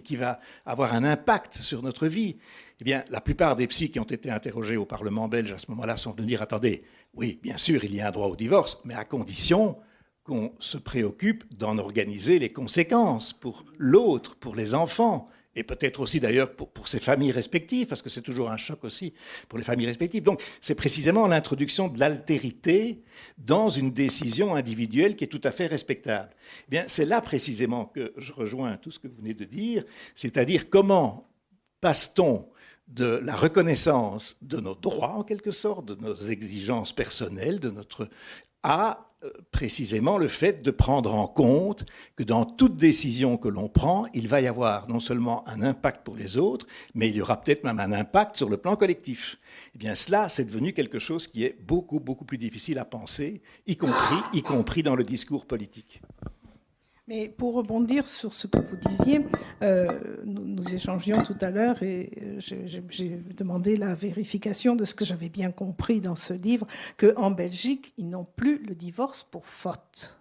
qui va avoir un impact sur notre vie. Eh bien, la plupart des psys qui ont été interrogés au Parlement belge à ce moment-là sont venus dire, attendez, oui, bien sûr, il y a un droit au divorce, mais à condition qu'on se préoccupe d'en organiser les conséquences pour l'autre, pour les enfants, et peut-être aussi d'ailleurs pour ces familles respectives, parce que c'est toujours un choc aussi pour les familles respectives. Donc c'est précisément l'introduction de l'altérité dans une décision individuelle qui est tout à fait respectable. Eh bien, c'est là précisément que je rejoins tout ce que vous venez de dire, c'est-à-dire comment passe-t-on de la reconnaissance de nos droits, en quelque sorte, de nos exigences personnelles, à précisément le fait de prendre en compte que dans toute décision que l'on prend, il va y avoir non seulement un impact pour les autres, mais il y aura peut-être même un impact sur le plan collectif. Eh bien, cela, c'est devenu quelque chose qui est beaucoup, beaucoup plus difficile à penser, y compris dans le discours politique. Mais pour rebondir sur ce que vous disiez, nous échangions tout à l'heure et j'ai demandé la vérification de ce que j'avais bien compris dans ce livre, qu'en Belgique, ils n'ont plus le divorce pour faute.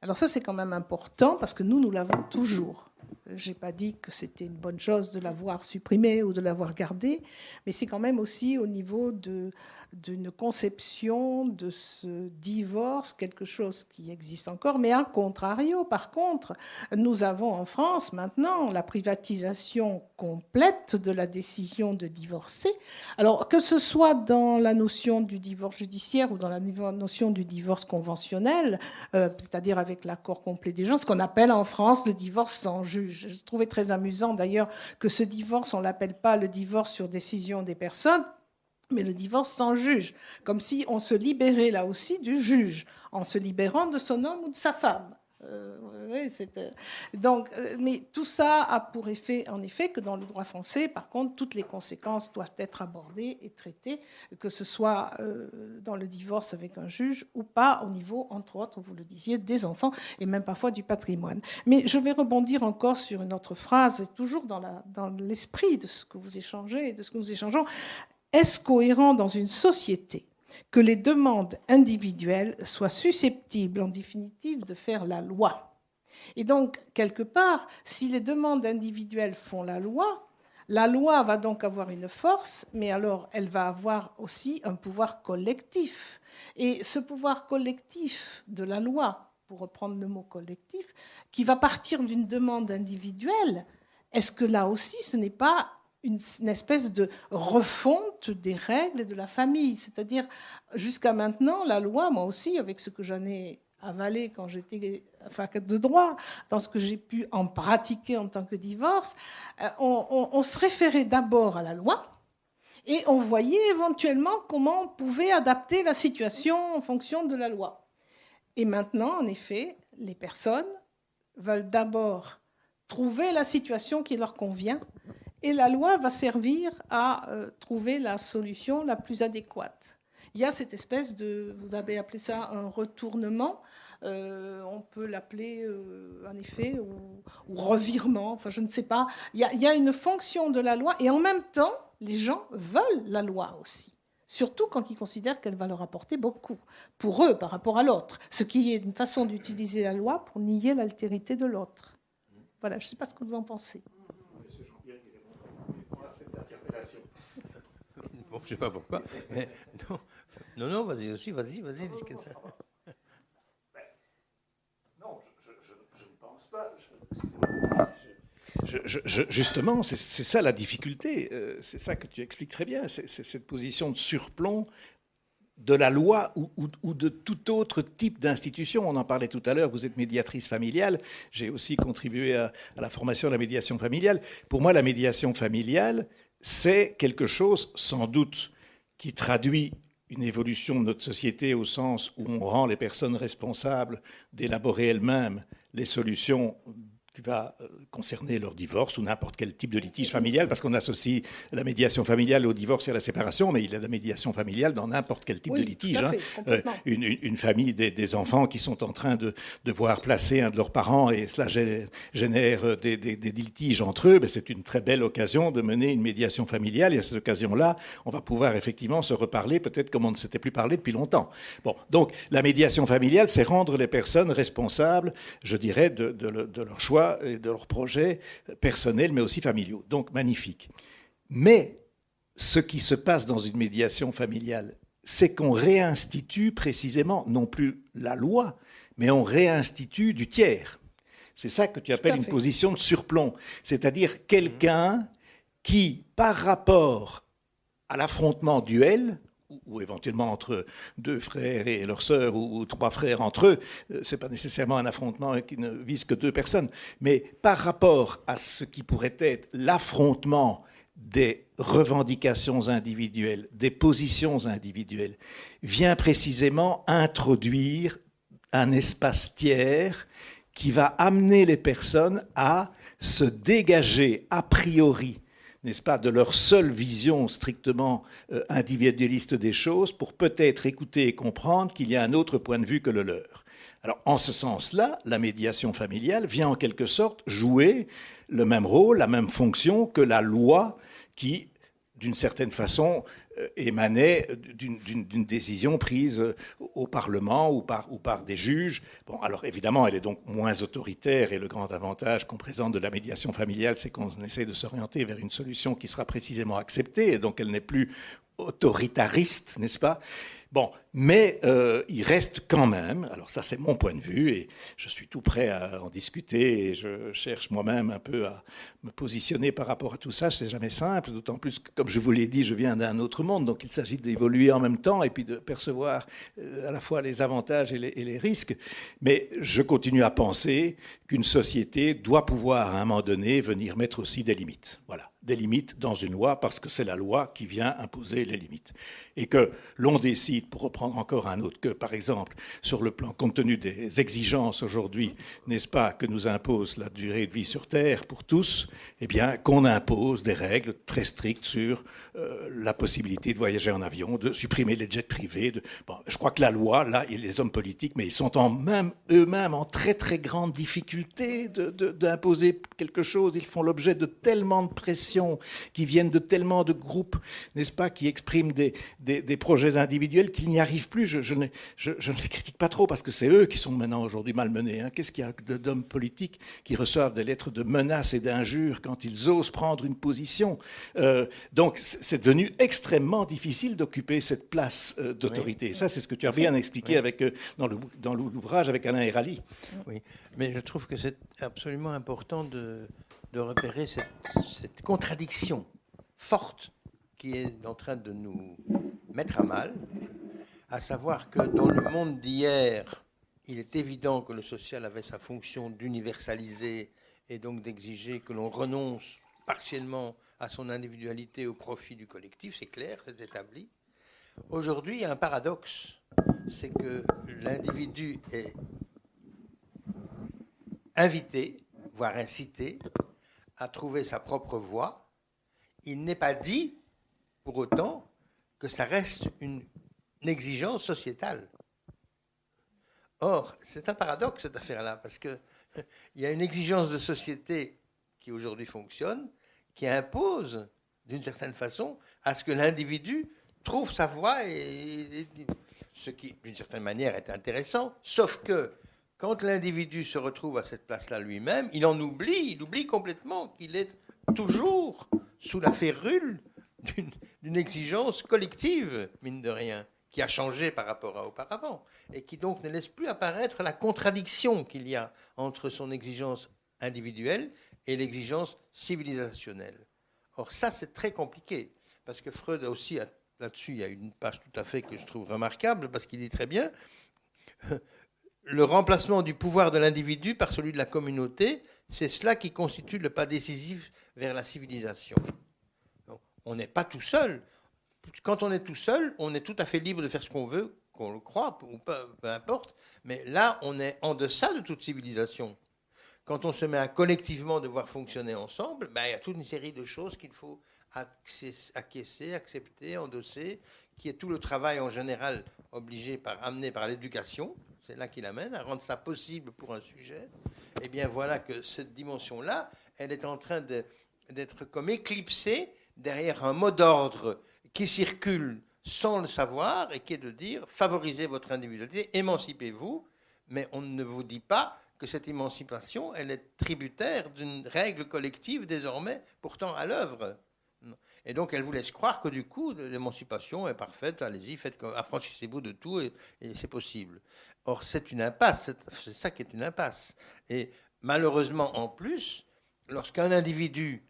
Alors ça, c'est quand même important parce que nous l'avons toujours. Je n'ai pas dit que c'était une bonne chose de l'avoir supprimé ou de l'avoir gardé, mais c'est quand même aussi au niveau d'une conception de ce divorce, quelque chose qui existe encore. Mais à contrario, par contre, nous avons en France maintenant la privatisation complète de la décision de divorcer. Alors que ce soit dans la notion du divorce judiciaire ou dans la notion du divorce conventionnel, c'est-à-dire avec l'accord complet des gens, ce qu'on appelle en France le divorce sans juge. Je trouvais très amusant d'ailleurs que ce divorce, on ne l'appelle pas le divorce sur décision des personnes, mais le divorce sans juge, comme si on se libérait là aussi du juge, en se libérant de son homme ou de sa femme. Mais tout ça a pour effet, en effet, que dans le droit français, par contre, toutes les conséquences doivent être abordées et traitées, que ce soit dans le divorce avec un juge ou pas, au niveau, entre autres, vous le disiez, des enfants et même parfois du patrimoine. Mais je vais rebondir encore sur une autre phrase, toujours dans l'esprit de ce que vous échangez et de ce que nous échangeons. Est-ce cohérent dans une société que les demandes individuelles soient susceptibles, en définitive, de faire la loi? Et donc, quelque part, si les demandes individuelles font la loi va donc avoir une force, mais alors elle va avoir aussi un pouvoir collectif. Et ce pouvoir collectif de la loi, pour reprendre le mot collectif, qui va partir d'une demande individuelle, est-ce que là aussi, ce n'est pas une espèce de refonte des règles de la famille? C'est-à-dire, jusqu'à maintenant, la loi, moi aussi, avec ce que j'en ai avalé quand j'étais fac de droit, dans ce que j'ai pu en pratiquer en tant que divorce, on se référait d'abord à la loi et on voyait éventuellement comment on pouvait adapter la situation en fonction de la loi. Et maintenant, en effet, les personnes veulent d'abord trouver la situation qui leur convient, et la loi va servir à trouver la solution la plus adéquate. Il y a cette espèce de, vous avez appelé ça un retournement, on peut l'appeler en effet, ou revirement, enfin je ne sais pas. Il y a une fonction de la loi, et en même temps, les gens veulent la loi aussi. Surtout quand ils considèrent qu'elle va leur apporter beaucoup, pour eux, par rapport à l'autre. Ce qui est une façon d'utiliser la loi pour nier l'altérité de l'autre. Voilà, je ne sais pas ce que vous en pensez. Bon, je ne sais pas pourquoi, mais non, vas-y aussi, vas-y. Non, je ne pense pas. Justement, c'est ça la difficulté, c'est ça que tu expliques très bien, c'est cette position de surplomb de la loi ou de tout autre type d'institution. On en parlait tout à l'heure, vous êtes médiatrice familiale, j'ai aussi contribué à la formation de la médiation familiale. Pour moi, la médiation familiale, c'est quelque chose, sans doute, qui traduit une évolution de notre société au sens où on rend les personnes responsables d'élaborer elles-mêmes les solutions qui va concerner leur divorce ou n'importe quel type de litige familial, parce qu'on associe la médiation familiale au divorce et à la séparation, mais il y a la médiation familiale dans n'importe quel type de litige. Une famille, des enfants qui sont en train de voir placer un de leurs parents et cela génère des litiges entre eux, c'est une très belle occasion de mener une médiation familiale, et à cette occasion-là, on va pouvoir effectivement se reparler, peut-être comme on ne s'était plus parlé depuis longtemps. Bon, donc la médiation familiale, c'est rendre les personnes responsables, je dirais, de leur choix et de leurs projets personnels, mais aussi familiaux. Donc, magnifique. Mais ce qui se passe dans une médiation familiale, c'est qu'on réinstitue précisément, non plus la loi, mais on réinstitue du tiers. C'est ça que tu appelles une position de surplomb, c'est-à-dire quelqu'un qui, par rapport à l'affrontement duel, ou éventuellement entre deux frères et leurs sœurs, ou trois frères entre eux, ce n'est pas nécessairement un affrontement qui ne vise que deux personnes, mais par rapport à ce qui pourrait être l'affrontement des revendications individuelles, des positions individuelles, vient précisément introduire un espace tiers qui va amener les personnes à se dégager a priori, n'est-ce pas, de leur seule vision strictement individualiste des choses pour peut-être écouter et comprendre qu'il y a un autre point de vue que le leur. Alors, en ce sens-là, la médiation familiale vient en quelque sorte jouer le même rôle, la même fonction que la loi qui, d'une certaine façon, émanait d'une décision prise au Parlement ou par des juges. Bon, alors évidemment, elle est donc moins autoritaire et le grand avantage qu'on présente de la médiation familiale, c'est qu'on essaie de s'orienter vers une solution qui sera précisément acceptée et donc elle n'est plus autoritariste, n'est-ce pas ? Bon, mais il reste quand même, alors ça c'est mon point de vue, et je suis tout prêt à en discuter, et je cherche moi-même un peu à me positionner par rapport à tout ça, c'est jamais simple, d'autant plus que, comme je vous l'ai dit, je viens d'un autre monde, donc il s'agit d'évoluer en même temps, et puis de percevoir à la fois les avantages et les risques, mais je continue à penser qu'une société doit pouvoir à un moment donné venir mettre aussi des limites, voilà, des limites dans une loi, parce que c'est la loi qui vient imposer les limites, et que l'on décide, pour reprendre encore un autre, que par exemple, sur le plan, compte tenu des exigences aujourd'hui, n'est-ce pas, que nous impose la durée de vie sur Terre pour tous, eh bien, qu'on impose des règles très strictes sur la possibilité de voyager en avion, de supprimer les jets privés. Bon, je crois que la loi, là, et les hommes politiques, mais ils sont eux-mêmes en très très grande difficulté d'imposer quelque chose. Ils font l'objet de tellement de pressions qui viennent de tellement de groupes, n'est-ce pas, qui expriment des projets individuels qu'ils n'y arrivent plus. Je ne les critique pas trop parce que c'est eux qui sont maintenant aujourd'hui malmenés. Hein. Qu'est-ce qu'il y a d'hommes politiques qui reçoivent des lettres de menaces et d'injures quand ils osent prendre une position? Donc c'est devenu extrêmement difficile d'occuper cette place d'autorité. Oui. Ça, c'est ce que tu as bien expliqué avec, dans l'ouvrage avec Alain Hérali. Oui, mais je trouve que c'est absolument important de repérer cette contradiction forte qui est en train de nous mettre à mal, à savoir que dans le monde d'hier, il est évident que le social avait sa fonction d'universaliser et donc d'exiger que l'on renonce partiellement à son individualité au profit du collectif, c'est clair, c'est établi. Aujourd'hui, il y a un paradoxe, c'est que l'individu est invité, voire incité, à trouver sa propre voie. Il n'est pas dit, pour autant, que ça reste une exigence sociétale. Or, c'est un paradoxe, cette affaire-là, parce qu'il y a une exigence de société qui aujourd'hui fonctionne, qui impose, d'une certaine façon, à ce que l'individu trouve sa voie, et ce qui, d'une certaine manière, est intéressant, sauf que quand l'individu se retrouve à cette place-là lui-même, il oublie complètement qu'il est toujours sous la férule d'une exigence collective, mine de rien, qui a changé par rapport à auparavant, et qui donc ne laisse plus apparaître la contradiction qu'il y a entre son exigence individuelle et l'exigence civilisationnelle. Or ça, c'est très compliqué, parce que Freud aussi, là-dessus, il y a une page tout à fait que je trouve remarquable, parce qu'il dit très bien, le remplacement du pouvoir de l'individu par celui de la communauté, c'est cela qui constitue le pas décisif vers la civilisation. Donc, on n'est pas tout seul. Quand on est tout seul, on est tout à fait libre de faire ce qu'on veut, qu'on le croit, ou peu importe, mais là, on est en deçà de toute civilisation. Quand on se met à collectivement devoir fonctionner ensemble, il y a toute une série de choses qu'il faut acquiescer, accepter, endosser, qui est tout le travail en général amené par l'éducation, c'est là qu'il amène, à rendre ça possible pour un sujet. Eh bien voilà que cette dimension-là, elle est en train d'être comme éclipsée derrière un mot d'ordre qui circule sans le savoir et qui est de dire favorisez votre individualité, émancipez-vous, mais on ne vous dit pas que cette émancipation, elle est tributaire d'une règle collective désormais pourtant à l'œuvre. Et donc, elle vous laisse croire que du coup, l'émancipation est parfaite, allez-y, affranchissez-vous de tout et c'est possible. Or, c'est une impasse, c'est ça qui est une impasse. Et malheureusement, en plus, lorsqu'un individu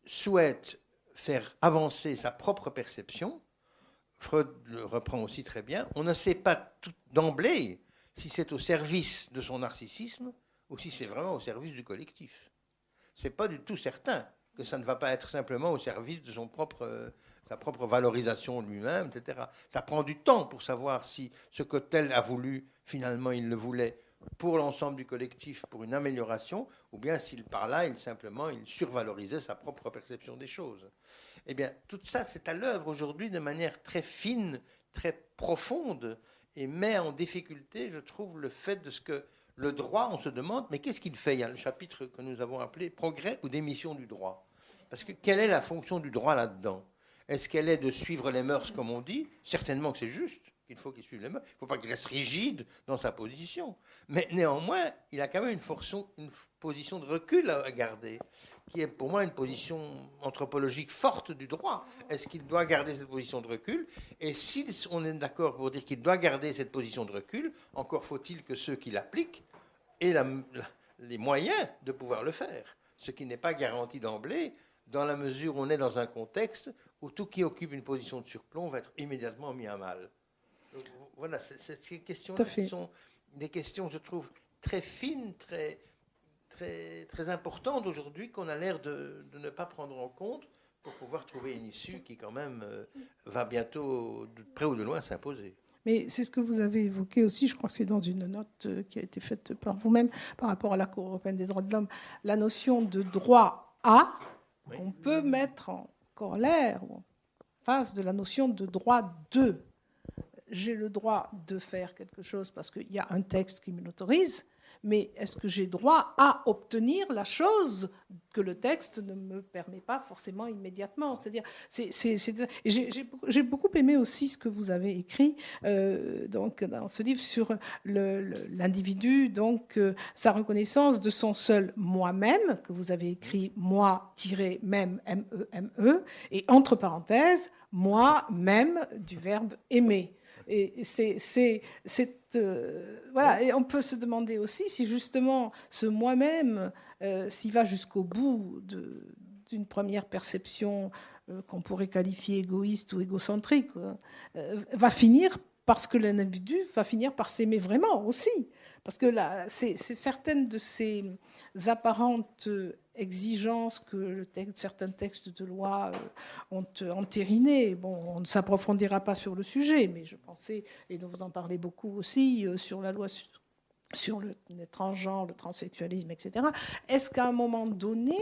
souhaite faire avancer sa propre perception, Freud le reprend aussi très bien, on ne sait pas tout d'emblée si c'est au service de son narcissisme ou si c'est vraiment au service du collectif. Ce n'est pas du tout certain que ça ne va pas être simplement au service de sa propre valorisation de lui-même, etc. Ça prend du temps pour savoir si ce que tel a voulu, finalement, il le voulait pour l'ensemble du collectif, pour une amélioration, ou bien s'il, par là, il survalorisait sa propre perception des choses. Eh bien, tout ça, c'est à l'œuvre aujourd'hui de manière très fine, très profonde, et met en difficulté, je trouve, le fait de ce que le droit, on se demande, mais qu'est-ce qu'il fait ? Il y a le chapitre que nous avons appelé « Progrès ou démission du droit ». Parce que quelle est la fonction du droit là-dedans ? Est-ce qu'elle est de suivre les mœurs, comme on dit ? Certainement que c'est juste, qu'il faut qu'il suive les mœurs. Il ne faut pas qu'il reste rigide dans sa position. Mais néanmoins, il a quand même une position de recul à garder, qui est pour moi une position anthropologique forte du droit. Est-ce qu'il doit garder cette position de recul ? Et si on est d'accord pour dire qu'il doit garder cette position de recul, encore faut-il que ceux qui l'appliquent aient les moyens de pouvoir le faire. Ce qui n'est pas garanti d'emblée, dans la mesure où on est dans un contexte où tout qui occupe une position de surplomb va être immédiatement mis à mal. Donc, voilà, ces questions-là qui sont des questions, je trouve, très fines, très, très, très importantes aujourd'hui, qu'on a l'air de ne pas prendre en compte pour pouvoir trouver une issue qui, quand même, va bientôt, de près ou de loin, s'imposer. Mais c'est ce que vous avez évoqué aussi, je crois que c'est dans une note qui a été faite par vous-même par rapport à la Cour européenne des droits de l'homme, la notion de droit à, oui, qu'on peut mettre en corollaire ou en face de la notion de droit de. J'ai le droit de faire quelque chose parce qu'il y a un texte qui me l'autorise, mais est-ce que j'ai droit à obtenir la chose que le texte ne me permet pas forcément immédiatement ? C'est-à-dire, j'ai beaucoup aimé aussi ce que vous avez écrit donc, dans ce livre sur l'individu, donc sa reconnaissance de son seul moi-même, que vous avez écrit moi-même, M-E-M-E, et entre parenthèses, moi-même du verbe aimer. Et voilà. Et on peut se demander aussi si justement ce moi-même, s'il va jusqu'au bout d'une première perception qu'on pourrait qualifier égoïste ou égocentrique, va finir parce que l'individu va finir par s'aimer vraiment aussi. Parce que là, c'est certaines de ces apparentes exigences que certains textes de loi ont entérinées. Bon, on ne s'approfondira pas sur le sujet, mais je pensais, et dont vous en parlez beaucoup aussi, sur la loi sur le transgenre, le transsexualisme, etc. Est-ce qu'à un moment donné,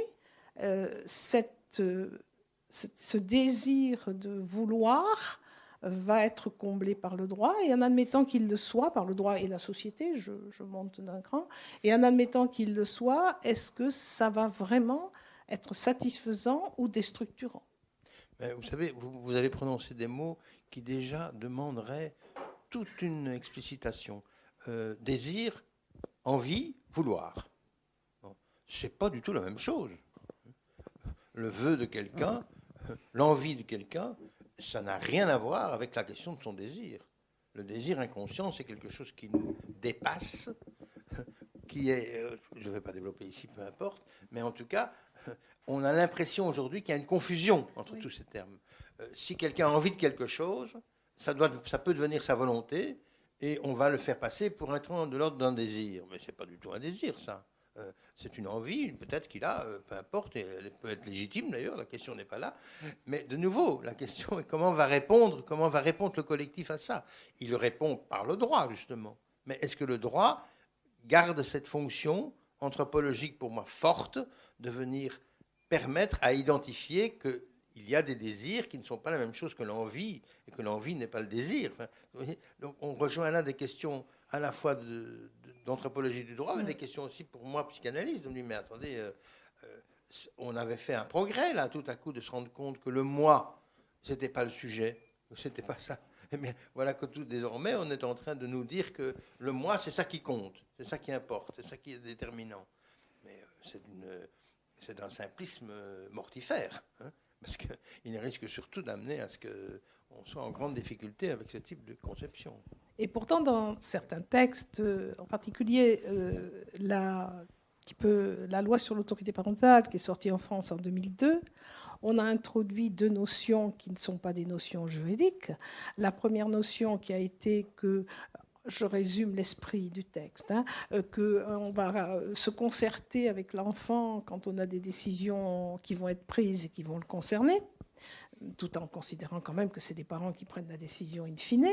ce désir de vouloir va être comblé par le droit, et en admettant qu'il le soit, par le droit et la société, je monte d'un cran, et en admettant qu'il le soit, est-ce que ça va vraiment être satisfaisant ou déstructurant ? Vous savez, vous avez prononcé des mots qui déjà demanderaient toute une explicitation. Désir, envie, vouloir. Bon, c'est pas du tout la même chose. Le vœu de quelqu'un, l'envie de quelqu'un, ça n'a rien à voir avec la question de son désir. Le désir inconscient, c'est quelque chose qui nous dépasse, qui est, je ne vais pas développer ici, peu importe, mais en tout cas, on a l'impression aujourd'hui qu'il y a une confusion entre tous ces termes. Si quelqu'un a envie de quelque chose, ça peut devenir sa volonté, et on va le faire passer pour être de l'ordre d'un désir. Mais ce n'est pas du tout un désir, ça. C'est une envie, peut-être qu'il a, peu importe, et elle peut être légitime d'ailleurs, la question n'est pas là. Mais de nouveau, la question est comment va répondre le collectif à ça ? Il répond par le droit, justement. Mais est-ce que le droit garde cette fonction anthropologique, pour moi, forte, de venir permettre à identifier qu'il y a des désirs qui ne sont pas la même chose que l'envie, et que l'envie n'est pas le désir. Enfin, vous voyez, donc on rejoint là des questions à la fois d'anthropologie du droit, mais des questions aussi pour moi psychanalyste. On me dit, mais attendez, on avait fait un progrès là, tout à coup, de se rendre compte que le moi, c'était pas le sujet, c'était pas ça. Eh bien, voilà que tout désormais, on est en train de nous dire que le moi, c'est ça qui compte, c'est ça qui importe, c'est ça qui est déterminant. Mais c'est d'un simplisme mortifère. Hein. parce qu'il risque surtout d'amener à ce qu'on soit en grande difficulté avec ce type de conception. Et pourtant, dans certains textes, en particulier la loi sur l'autorité parentale qui est sortie en France en 2002, on a introduit 2 notions qui ne sont pas des notions juridiques. La première notion qui a été que, je résume l'esprit du texte, qu'on va se concerter avec l'enfant quand on a des décisions qui vont être prises et qui vont le concerner, tout en considérant quand même que c'est des parents qui prennent la décision in fine.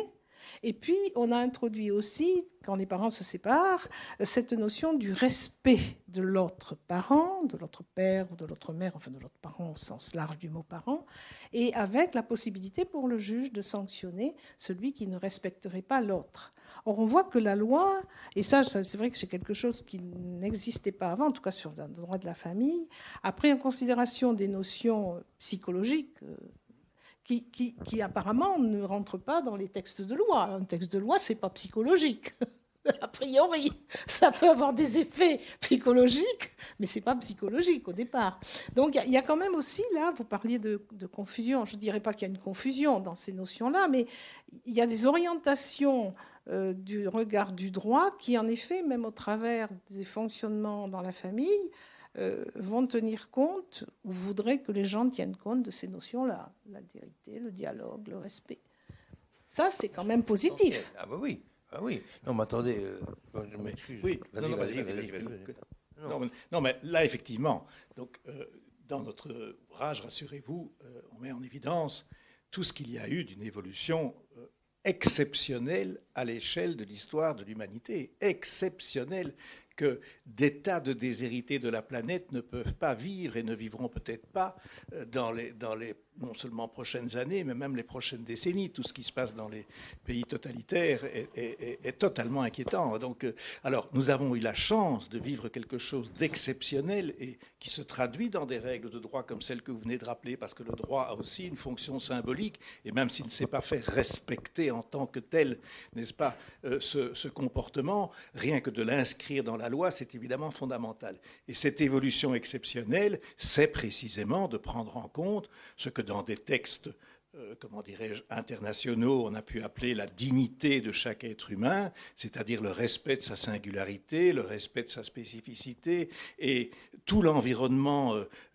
Et puis, on a introduit aussi, quand les parents se séparent, cette notion du respect de l'autre parent, de l'autre père ou de l'autre mère, enfin de l'autre parent au sens large du mot parent, et avec la possibilité pour le juge de sanctionner celui qui ne respecterait pas l'autre. Or, on voit que la loi, et ça c'est vrai que c'est quelque chose qui n'existait pas avant, en tout cas sur le droit de la famille, a pris en considération des notions psychologiques qui apparemment ne rentrent pas dans les textes de loi. Un texte de loi, c'est pas psychologique. A priori, ça peut avoir des effets psychologiques, mais c'est pas psychologique au départ. Donc il y a quand même aussi, là, vous parliez de confusion. Je ne dirais pas qu'il y a une confusion dans ces notions-là, mais il y a des orientations du regard du droit qui, en effet, même au travers des fonctionnements dans la famille, vont tenir compte, ou voudraient que les gens tiennent compte de ces notions-là. L'altérité, le dialogue, le respect. Ça, c'est quand même positif. Ah bah oui. Ah oui. Non, mais attendez, je m'excuse. Oui, vas-y. Non, mais là, effectivement, donc, dans notre ouvrage, rassurez-vous, on met en évidence tout ce qu'il y a eu d'une évolution exceptionnelle à l'échelle de l'histoire de l'humanité. Exceptionnelle, que des tas de déshérités de la planète ne peuvent pas vivre et ne vivront peut-être pas dans les non seulement prochaines années, mais même les prochaines décennies. Tout ce qui se passe dans les pays totalitaires est totalement inquiétant. Donc, alors, nous avons eu la chance de vivre quelque chose d'exceptionnel et qui se traduit dans des règles de droit comme celles que vous venez de rappeler, parce que le droit a aussi une fonction symbolique, et même s'il ne s'est pas fait respecter en tant que tel, n'est-ce pas, ce comportement, rien que de l'inscrire dans la loi, c'est évidemment fondamental. Et cette évolution exceptionnelle, c'est précisément de prendre en compte ce que dans des textes, comment dirais-je, internationaux, on a pu appeler la dignité de chaque être humain, c'est-à-dire le respect de sa singularité, le respect de sa spécificité, et tout l'environnement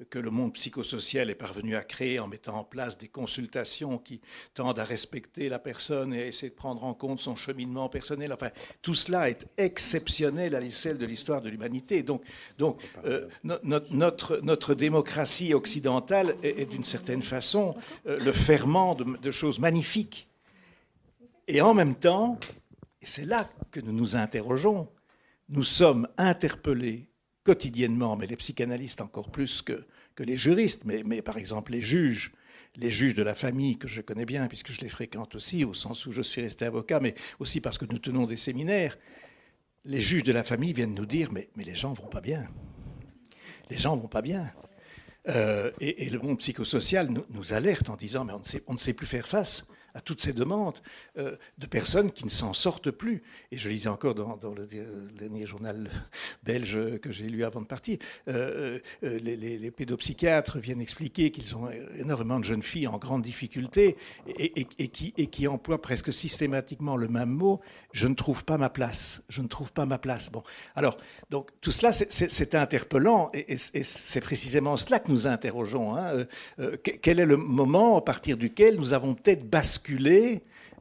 que le monde psychosocial est parvenu à créer en mettant en place des consultations qui tendent à respecter la personne et à essayer de prendre en compte son cheminement personnel. Enfin, tout cela est exceptionnel à l'échelle de l'histoire de l'humanité. Donc notre démocratie occidentale est d'une certaine façon le ferment de choses magnifiques. Et en même temps, et c'est là que nous nous interrogeons, nous sommes interpellés quotidiennement, mais les psychanalystes encore plus que les juristes, mais par exemple les juges de la famille que je connais bien, puisque je les fréquente aussi, au sens où je suis resté avocat, mais aussi parce que nous tenons des séminaires, les juges de la famille viennent nous dire « mais les gens ne vont pas bien. Les gens ne vont pas bien. » Et le monde psychosocial nous alerte en disant « mais on ne sait plus faire face à toutes ces demandes de personnes qui ne s'en sortent plus. » Et je lisais encore dans le dernier journal belge que j'ai lu avant de partir, les pédopsychiatres viennent expliquer qu'ils ont énormément de jeunes filles en grande difficulté et qui emploient presque systématiquement le même mot « je ne trouve pas ma place, je ne trouve pas ma place ». Bon, alors, donc tout cela c'est interpellant et c'est précisément cela que nous interrogeons. Quel est le moment à partir duquel nous avons peut-être basculé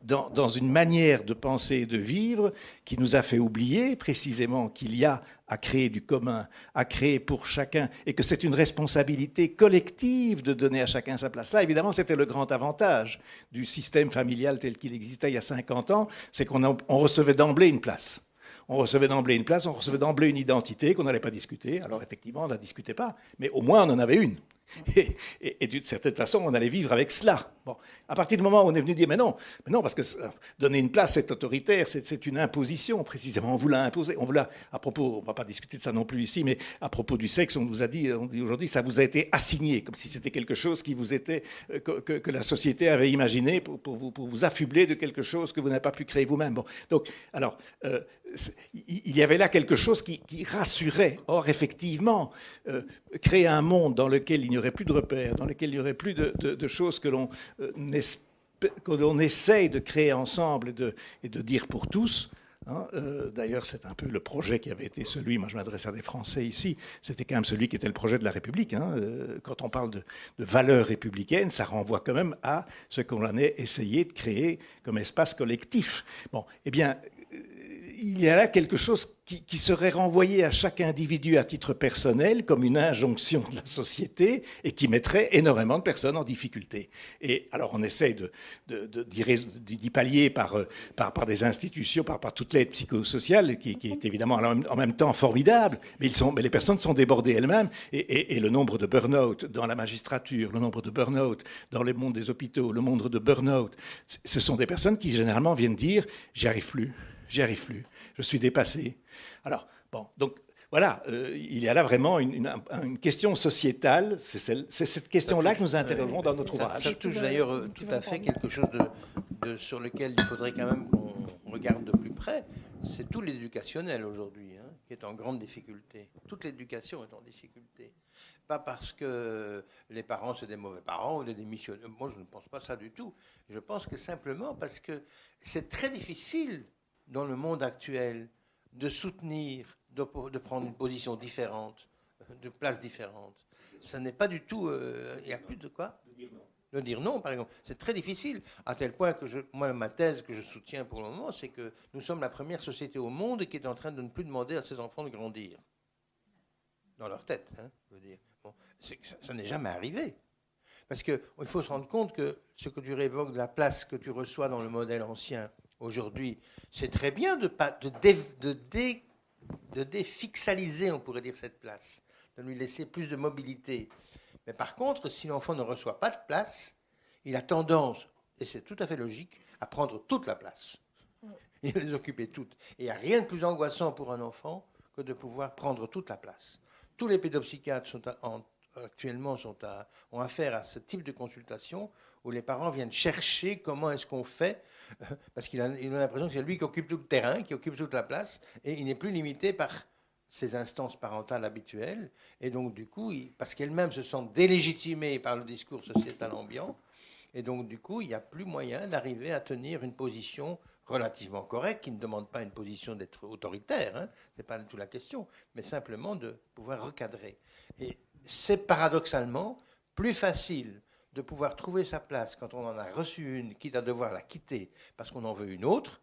dans une manière de penser et de vivre qui nous a fait oublier précisément qu'il y a à créer du commun, à créer pour chacun, et que c'est une responsabilité collective de donner à chacun sa place. Là, évidemment, c'était le grand avantage du système familial tel qu'il existait il y a 50 ans, c'est qu'on recevait d'emblée une place. On recevait d'emblée une place, on recevait d'emblée une identité qu'on n'allait pas discuter. Alors effectivement, on ne la discutait pas, mais au moins on en avait une. Et d'une certaine façon, on allait vivre avec cela. Bon, à partir du moment où on est venu dire mais non, parce que donner une place, c'est autoritaire, c'est une imposition, précisément. On vous l'a imposé. On va pas discuter de ça non plus ici, mais à propos du sexe, on dit aujourd'hui, ça vous a été assigné, comme si c'était quelque chose qui vous était, que la société avait imaginé pour vous affubler de quelque chose que vous n'avez pas pu créer vous-même. Bon, donc, alors, il y avait là quelque chose qui rassurait. Or, effectivement, créer un monde dans lequel il n'y aurait plus de repères, dans lesquels il n'y aurait plus de choses que l'on essaye de créer ensemble et de dire pour tous. D'ailleurs, c'est un peu le projet qui avait été celui, moi je m'adresse à des Français ici, c'était quand même celui qui était le projet de la République. Quand on parle de valeurs républicaines, ça renvoie quand même à ce qu'on a essayé de créer comme espace collectif. Bon, eh bien, il y a là quelque chose qui serait renvoyé à chaque individu à titre personnel comme une injonction de la société et qui mettrait énormément de personnes en difficulté. Et alors on essaye d'y pallier par des institutions, par toute l'aide psychosociale qui est évidemment en même temps formidable, mais les personnes sont débordées elles-mêmes et le nombre de burn-out dans la magistrature, le nombre de burn-out dans le monde des hôpitaux, le nombre de burn-out, ce sont des personnes qui généralement viennent dire « j'y arrive plus, je suis dépassé ». Alors, bon, donc voilà, il y a là vraiment une question sociétale, c'est cette question-là que nous interrogerons dans notre ouvrage. Ça touche d'ailleurs tout à fait quelque chose sur lequel il faudrait quand même qu'on regarde de plus près, c'est tout l'éducationnel aujourd'hui, qui est en grande difficulté. Toute l'éducation est en difficulté. Pas parce que les parents sont des mauvais parents ou des démissionnaires, moi je ne pense pas ça du tout. Je pense que simplement parce que c'est très difficile dans le monde actuel de soutenir, de prendre une position différente, de place différente. Ce n'est pas du tout... Il n'y a plus de quoi ? De dire non, par exemple. C'est très difficile, à tel point que moi, ma thèse que je soutiens pour le moment, c'est que nous sommes la première société au monde qui est en train de ne plus demander à ses enfants de grandir. Dans leur tête, je veux dire. Bon, ça n'est jamais arrivé. Parce qu'il faut se rendre compte que ce que tu révoques de la place que tu reçois dans le modèle ancien, aujourd'hui, c'est très bien de défixaliser, on pourrait dire, cette place, de lui laisser plus de mobilité. Mais par contre, si l'enfant ne reçoit pas de place, il a tendance, et c'est tout à fait logique, à prendre toute la place et à les occuper toutes. Et il n'y a rien de plus angoissant pour un enfant que de pouvoir prendre toute la place. Tous les pédopsychiatres actuellement ont affaire à ce type de consultation où les parents viennent chercher comment est-ce qu'on fait, parce qu'il a l'impression que c'est lui qui occupe tout le terrain, qui occupe toute la place, et il n'est plus limité par ses instances parentales habituelles, et donc du coup, parce qu'elles-mêmes se sentent délégitimées par le discours sociétal ambiant, et donc du coup, il n'y a plus moyen d'arriver à tenir une position relativement correcte, qui ne demande pas une position d'être autoritaire, ce n'est pas du tout la question, mais simplement de pouvoir recadrer. Et c'est paradoxalement plus facile de pouvoir trouver sa place quand on en a reçu une, quitte à devoir la quitter parce qu'on en veut une autre,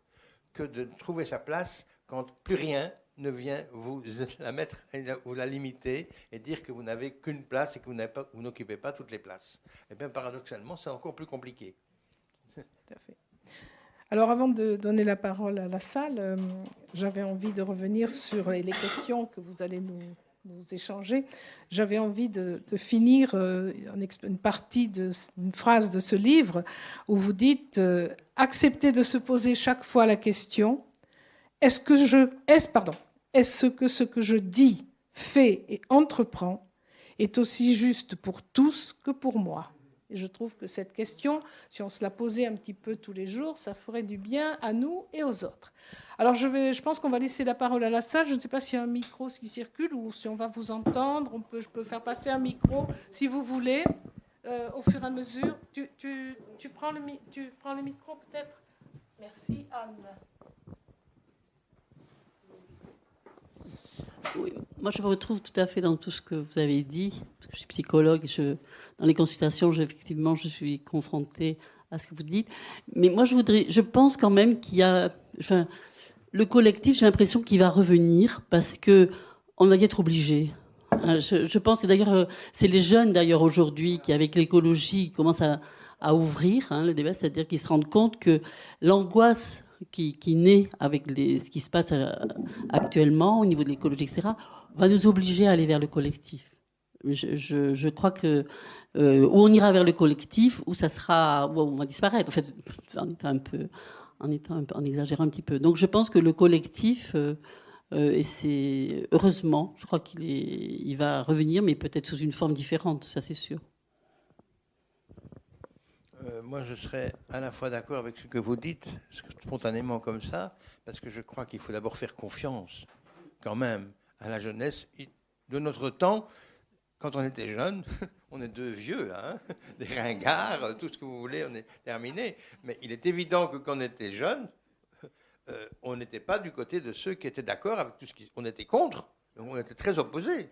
que de trouver sa place quand plus rien ne vient vous la mettre, vous la limiter et dire que vous n'avez qu'une place et que vous n'occupez pas toutes les places. Et bien paradoxalement, c'est encore plus compliqué. Tout à fait. Alors avant de donner la parole à la salle, j'avais envie de revenir sur les questions que vous allez nous échanger. J'avais envie de finir une partie d'une phrase de ce livre où vous dites accepter de se poser chaque fois la question est-ce que ce que je dis, fais et entreprends est aussi juste pour tous que pour moi? Et je trouve que cette question, si on se la posait un petit peu tous les jours, ça ferait du bien à nous et aux autres. Alors, je pense qu'on va laisser la parole à la salle. Je ne sais pas s'il y a un micro qui circule ou si on va vous entendre. Je peux faire passer un micro, si vous voulez, au fur et à mesure. Tu prends le micro, peut-être? Merci, Anne. Oui, moi, je me retrouve tout à fait dans tout ce que vous avez dit, parce que je suis psychologue. Dans les consultations, effectivement, je suis confrontée à ce que vous dites. Mais moi, je pense quand même qu'il y a... le collectif, j'ai l'impression qu'il va revenir parce qu'on va y être obligé. Je pense que d'ailleurs, c'est les jeunes d'ailleurs aujourd'hui qui, avec l'écologie, commencent à ouvrir le débat, c'est-à-dire qu'ils se rendent compte que l'angoisse qui naît avec ce qui se passe actuellement au niveau de l'écologie, etc., va nous obliger à aller vers le collectif. Je crois que où on ira vers le collectif, où on va disparaître. En fait, en exagérant un petit peu. Donc je pense que le collectif, et c'est heureusement, je crois il va revenir, mais peut-être sous une forme différente, ça c'est sûr. Moi, je serais à la fois d'accord avec ce que vous dites, spontanément comme ça, parce que je crois qu'il faut d'abord faire confiance, quand même, à la jeunesse de notre temps. quand on était jeune, on est deux vieux, hein, des ringards, tout ce que vous voulez, on est terminé. Mais il est évident que quand on était jeune, on n'était pas du côté de ceux qui étaient d'accord avec tout ce qu'on était contre. On était très opposés.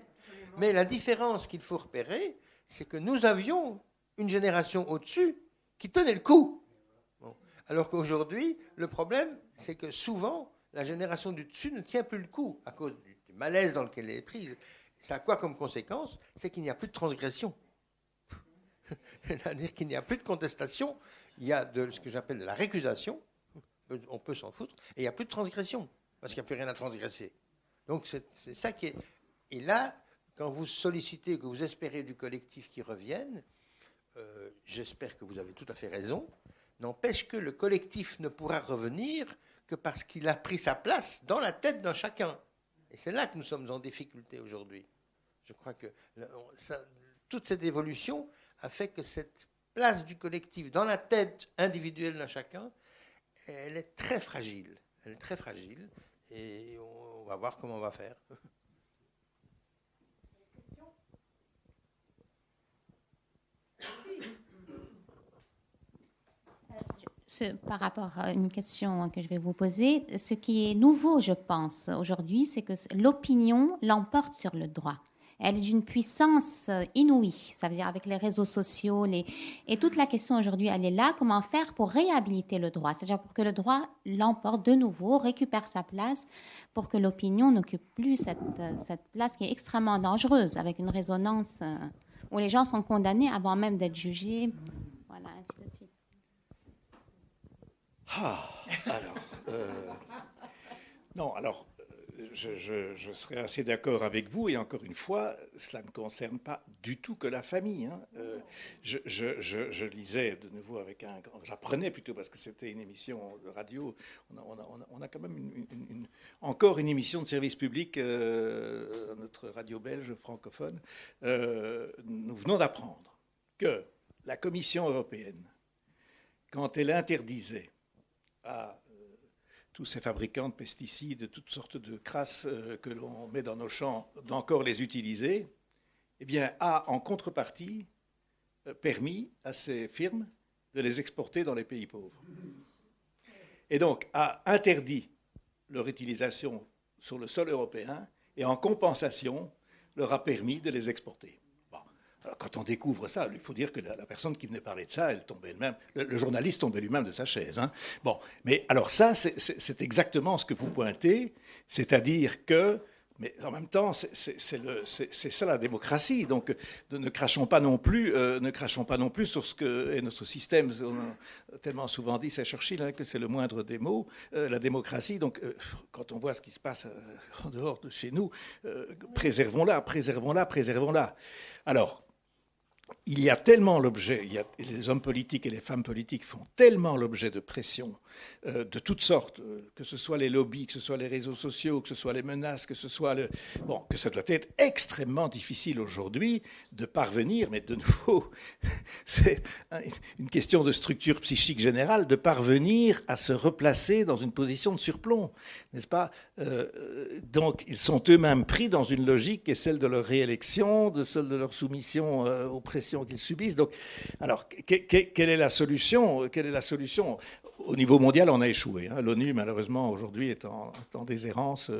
Mais la différence qu'il faut repérer, c'est que nous avions une génération au-dessus qui tenait le coup. Bon. Alors qu'aujourd'hui, le problème, c'est que souvent, la génération du dessus ne tient plus le coup à cause du malaise dans lequel elle est prise. Ça a quoi comme conséquence? C'est qu'il n'y a plus de transgression. C'est-à-dire qu'il n'y a plus de contestation, il y a de ce que j'appelle de la récusation, on peut s'en foutre, et il n'y a plus de transgression, parce qu'il n'y a plus rien à transgresser. Donc c'est ça qui est... Et là, quand vous sollicitez, que vous espérez du collectif qui revienne, j'espère que vous avez tout à fait raison, n'empêche que le collectif ne pourra revenir que parce qu'il a pris sa place dans la tête d'un chacun. Et c'est là que nous sommes en difficulté aujourd'hui. Je crois que toute cette évolution a fait que cette place du collectif dans la tête individuelle d'un chacun, elle est très fragile. Elle est très fragile. Et on va voir comment on va faire. Par rapport à une question que je vais vous poser, ce qui est nouveau, je pense, aujourd'hui, c'est que l'opinion l'emporte sur le droit. Elle est d'une puissance inouïe, ça veut dire avec les réseaux sociaux. Et toute la question aujourd'hui, elle est là, comment faire pour réhabiliter le droit, c'est-à-dire pour que le droit l'emporte de nouveau, récupère sa place, pour que l'opinion n'occupe plus cette place qui est extrêmement dangereuse, avec une résonance où les gens sont condamnés avant même d'être jugés. Voilà, ainsi de suite. Je serais assez d'accord avec vous, et encore une fois, cela ne concerne pas du tout que la famille. Hein. Je lisais de nouveau j'apprenais plutôt, parce que c'était une émission de radio. On a quand même encore une émission de service public, notre radio belge francophone. Nous venons d'apprendre que la Commission européenne, quand elle interdisait à tous ces fabricants de pesticides, de toutes sortes de crasses que l'on met dans nos champs, d'encore les utiliser, eh bien, a en contrepartie permis à ces firmes de les exporter dans les pays pauvres. Et donc a interdit leur utilisation sur le sol européen et en compensation leur a permis de les exporter. Alors, quand on découvre ça, il faut dire que la personne qui venait parler de ça, elle tombait elle-même, le journaliste tombait lui-même de sa chaise. Hein. Bon, mais alors ça, c'est exactement ce que vous pointez, c'est-à-dire que, mais en même temps, c'est ça la démocratie. Donc, ne crachons pas non plus sur ce que est notre système. On a tellement souvent dit, c'est Churchill, hein, que c'est le moindre des mots, la démocratie. Donc, quand on voit ce qui se passe en dehors de chez nous, préservons-la. Alors, il y a tellement l'objet, les hommes politiques et les femmes politiques font tellement l'objet de pressions de toutes sortes, que ce soit les lobbies, que ce soit les réseaux sociaux, que ce soit les menaces, que ce soit que ça doit être extrêmement difficile aujourd'hui de parvenir, mais de nouveau, c'est une question de structure psychique générale, de parvenir à se replacer dans une position de surplomb, n'est-ce pas? Donc, ils sont eux-mêmes pris dans une logique qui est celle de leur réélection, celle de leur soumission aux pressions qu'ils subissent. Donc, alors, quelle est la solution? Au niveau mondial, on a échoué. Hein. L'ONU, malheureusement, aujourd'hui, est en déshérence.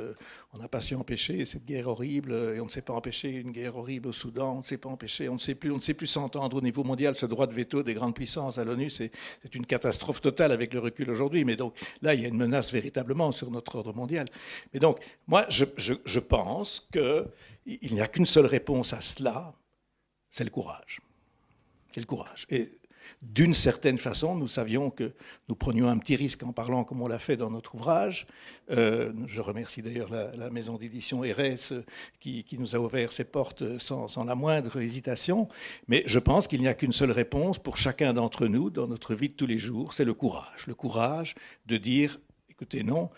On n'a pas su empêcher cette guerre horrible, et on ne sait pas empêcher une guerre horrible au Soudan. On ne sait pas empêcher, on ne sait plus s'entendre au niveau mondial. Ce droit de veto des grandes puissances à l'ONU, c'est une catastrophe totale avec le recul aujourd'hui. Mais donc, là, il y a une menace véritablement sur notre ordre mondial. Mais donc, moi, je pense qu'il n'y a qu'une seule réponse à cela, c'est le courage. C'est le courage. Et d'une certaine façon, nous savions que nous prenions un petit risque en parlant comme on l'a fait dans notre ouvrage. Je remercie d'ailleurs la maison d'édition RS qui nous a ouvert ses portes sans la moindre hésitation. Mais je pense qu'il n'y a qu'une seule réponse pour chacun d'entre nous dans notre vie de tous les jours, c'est le courage. Le courage de dire, écoutez, non,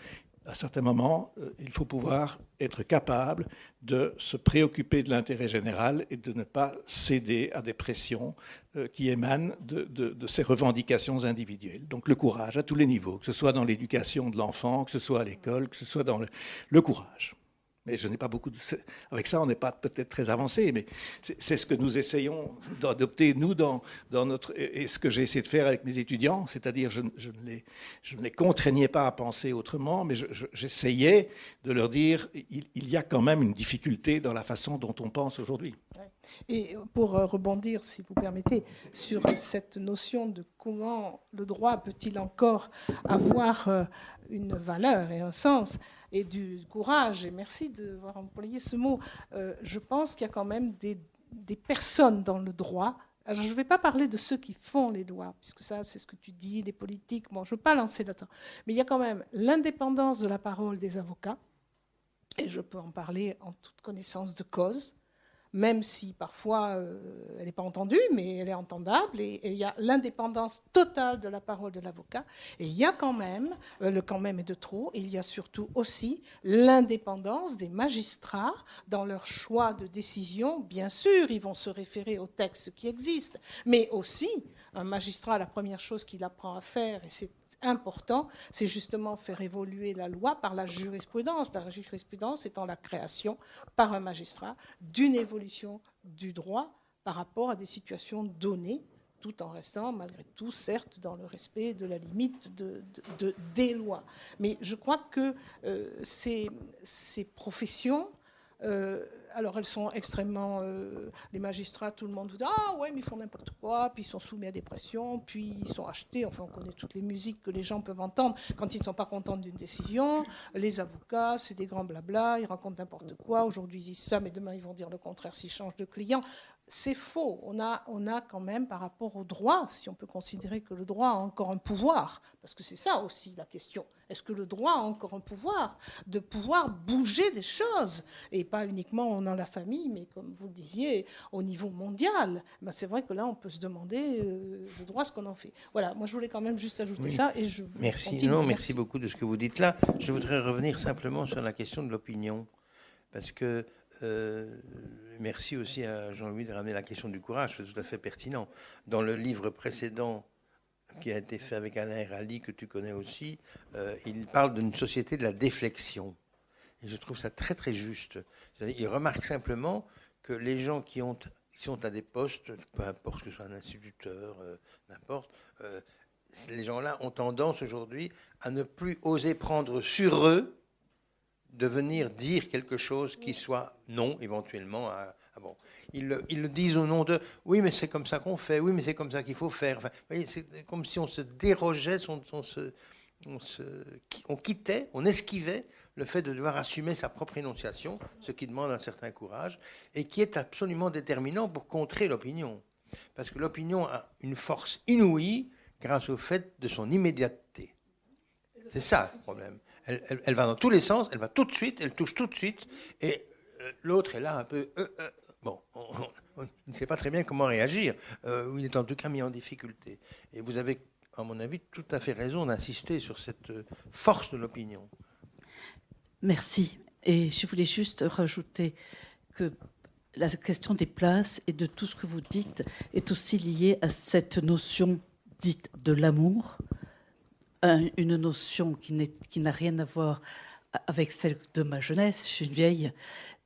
à certains moments, il faut pouvoir être capable de se préoccuper de l'intérêt général et de ne pas céder à des pressions qui émanent de ces revendications individuelles. Donc le courage à tous les niveaux, que ce soit dans l'éducation de l'enfant, que ce soit à l'école, que ce soit dans le courage. Mais je n'ai pas beaucoup avec ça, on n'est pas peut-être très avancé, mais c'est ce que nous essayons d'adopter, nous, dans notre... Et ce que j'ai essayé de faire avec mes étudiants, c'est-à-dire je ne les contraignais pas à penser autrement, mais j'essayais de leur dire il y a quand même une difficulté dans la façon dont on pense aujourd'hui. Et pour rebondir, si vous permettez, sur cette notion de comment le droit peut-il encore avoir une valeur et un sens, et du courage, et merci d'avoir employé ce mot, je pense qu'il y a quand même des personnes dans le droit. Alors, je ne vais pas parler de ceux qui font les lois, puisque ça, c'est ce que tu dis, les politiques, bon, je ne veux pas lancer là-dedans. Mais il y a quand même l'indépendance de la parole des avocats, et je peux en parler en toute connaissance de cause, même si parfois elle n'est pas entendue, mais elle est entendable, et il y a l'indépendance totale de la parole de l'avocat, et il y a quand même, le quand même est de trop, et il y a surtout aussi l'indépendance des magistrats dans leur choix de décision. Bien sûr, ils vont se référer aux textes qui existent, mais aussi, un magistrat, la première chose qu'il apprend à faire, et c'est important, c'est justement faire évoluer la loi par la jurisprudence. La jurisprudence étant la création par un magistrat d'une évolution du droit par rapport à des situations données, tout en restant malgré tout, certes, dans le respect de la limite des lois. Mais je crois que ces professions, alors elles sont extrêmement... les magistrats, tout le monde vous dit « Ah ouais, mais ils font n'importe quoi, puis ils sont soumis à des pressions, puis ils sont achetés. » Enfin, on connaît toutes les musiques que les gens peuvent entendre quand ils ne sont pas contents d'une décision. Les avocats, c'est des grands blabla, ils racontent n'importe quoi. Aujourd'hui, ils disent ça, mais demain, ils vont dire le contraire s'ils changent de client. C'est faux. On a quand même, par rapport au droit, si on peut considérer que le droit a encore un pouvoir, parce que c'est ça aussi la question. Est-ce que le droit a encore un pouvoir de pouvoir bouger des choses, et pas uniquement dans la famille, mais comme vous le disiez, au niveau mondial? Ben, c'est vrai que là, on peut se demander le droit, ce qu'on en fait. Voilà, moi je voulais quand même juste ajouter ça. Et je merci. continue. Non, merci beaucoup de ce que vous dites là. Je voudrais revenir simplement sur la question de l'opinion, parce que merci aussi à Jean-Louis de ramener la question du courage, c'est tout à fait pertinent. Dans le livre précédent qui a été fait avec Alain Herali, que tu connais aussi, il parle d'une société de la déflexion. Et je trouve ça très très juste. Il remarque simplement que les gens qui sont à des postes, peu importe que ce soit un instituteur, n'importe, les gens-là ont tendance aujourd'hui à ne plus oser prendre sur eux de venir dire quelque chose qui soit non, éventuellement. Bon. Ils le disent au nom de « oui, mais c'est comme ça qu'on fait, oui, mais c'est comme ça qu'il faut faire ». Enfin, vous voyez, c'est comme si on se dérogeait, on quittait, on esquivait le fait de devoir assumer sa propre énonciation, ce qui demande un certain courage, et qui est absolument déterminant pour contrer l'opinion. Parce que l'opinion a une force inouïe grâce au fait de son immédiateté. C'est ça le problème. Elle va dans tous les sens, elle va tout de suite, elle touche tout de suite, et l'autre est là un peu... bon, on ne sait pas très bien comment réagir, il est en tout cas mis en difficulté. Et vous avez, à mon avis, tout à fait raison d'insister sur cette force de l'opinion. Merci. Et je voulais juste rajouter que la question des places et de tout ce que vous dites est aussi liée à cette notion dite de l'amour, une notion qui n'a rien à voir avec celle de ma jeunesse, je suis une vieille.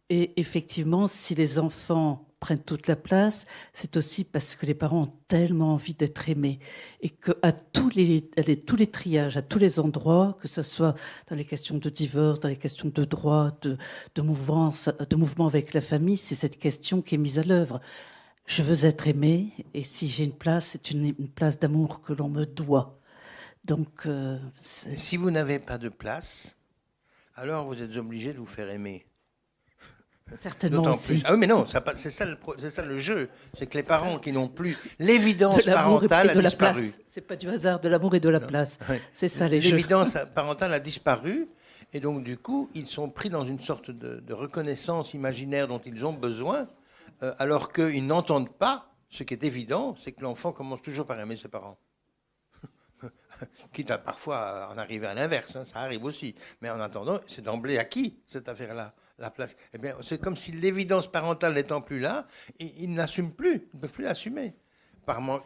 Et effectivement, si les enfants prennent toute la place, c'est aussi parce que les parents ont tellement envie d'être aimés. Et qu'à tous les triages, à tous les endroits, que ce soit dans les questions de divorce, dans les questions de droit, de mouvement avec la famille, c'est cette question qui est mise à l'œuvre. Je veux être aimé, et si j'ai une place, c'est une place d'amour que l'on me doit. Donc, si vous n'avez pas de place, alors vous êtes obligé de vous faire aimer. Certainement aussi. Ah oui, mais non, c'est ça le jeu. C'est que les parents qui n'ont plus l'évidence parentale a disparu. C'est pas du hasard, de l'amour et de la place. Oui. C'est ça les jeux. L'évidence parentale a disparu, et donc du coup, ils sont pris dans une sorte de reconnaissance imaginaire dont ils ont besoin, alors qu'ils n'entendent pas ce qui est évident, c'est que l'enfant commence toujours par aimer ses parents. Quitte à parfois en arriver à l'inverse, hein, ça arrive aussi. Mais en attendant, c'est d'emblée acquis, cette affaire-là, la place. Eh bien, c'est comme si l'évidence parentale n'étant plus là, ils n'assument plus, ils ne peuvent plus l'assumer.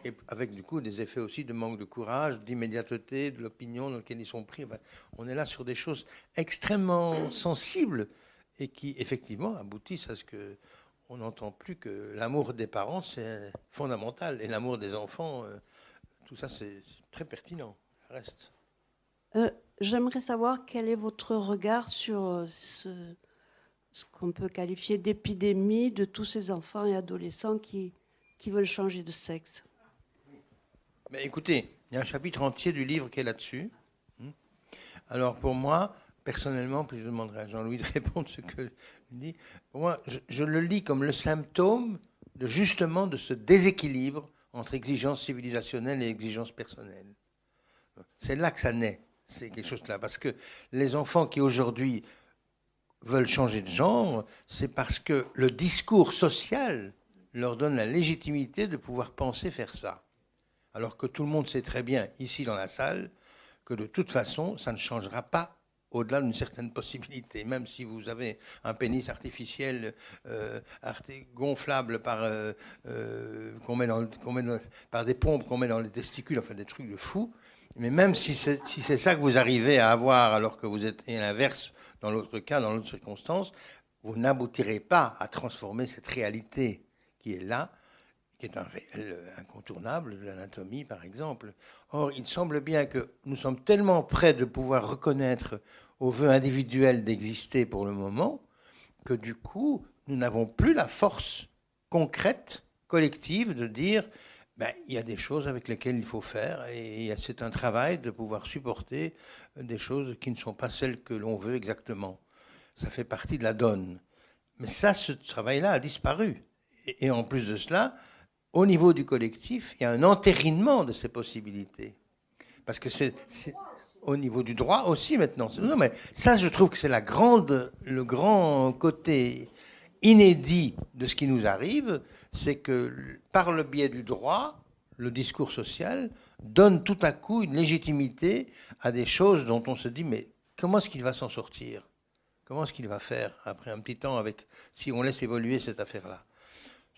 Et avec du coup des effets aussi de manque de courage, d'immédiateté, de l'opinion dans laquelle ils sont pris. Ben, on est là sur des choses extrêmement sensibles et qui, effectivement, aboutissent à ce qu'on n'entend plus que l'amour des parents, c'est fondamental. Et l'amour des enfants, tout ça, c'est très pertinent. Ça reste. J'aimerais savoir quel est votre regard sur ce qu'on peut qualifier d'épidémie de tous ces enfants et adolescents qui veulent changer de sexe. Mais écoutez, il y a un chapitre entier du livre qui est là-dessus. Alors pour moi, personnellement, puis je demanderai à Jean-Louis de répondre ce que je dis. Pour moi, je le lis comme le symptôme justement de ce déséquilibre entre exigence civilisationnelle et exigence personnelle. C'est là que ça naît, c'est quelque chose là. Parce que les enfants qui aujourd'hui veulent changer de genre, c'est parce que le discours social leur donne la légitimité de pouvoir penser faire ça. Alors que tout le monde sait très bien, ici dans la salle, que de toute façon, ça ne changera pas au-delà d'une certaine possibilité. Même si vous avez un pénis artificiel gonflable par des pompes qu'on met dans les testicules, enfin des trucs de fou, mais même si c'est ça que vous arrivez à avoir alors que vous êtes à l'inverse dans l'autre cas, dans l'autre circonstance, vous n'aboutirez pas à transformer cette réalité qui est là, qui est un réel incontournable de l'anatomie, par exemple. Or, il semble bien que nous sommes tellement près de pouvoir reconnaître au vœu individuel d'exister pour le moment, que du coup, nous n'avons plus la force concrète, collective, de dire il y a des choses avec lesquelles il faut faire, et c'est un travail de pouvoir supporter des choses qui ne sont pas celles que l'on veut exactement. Ça fait partie de la donne. Mais ça, ce travail-là a disparu. Et en plus de cela, au niveau du collectif, il y a un entérinement de ces possibilités. Parce que c'est au niveau du droit aussi maintenant. Non, mais ça, je trouve que c'est le grand côté inédit de ce qui nous arrive, c'est que par le biais du droit, le discours social donne tout à coup une légitimité à des choses dont on se dit, mais comment est-ce qu'il va s'en sortir ? Comment est-ce qu'il va faire après un petit temps si on laisse évoluer cette affaire-là ?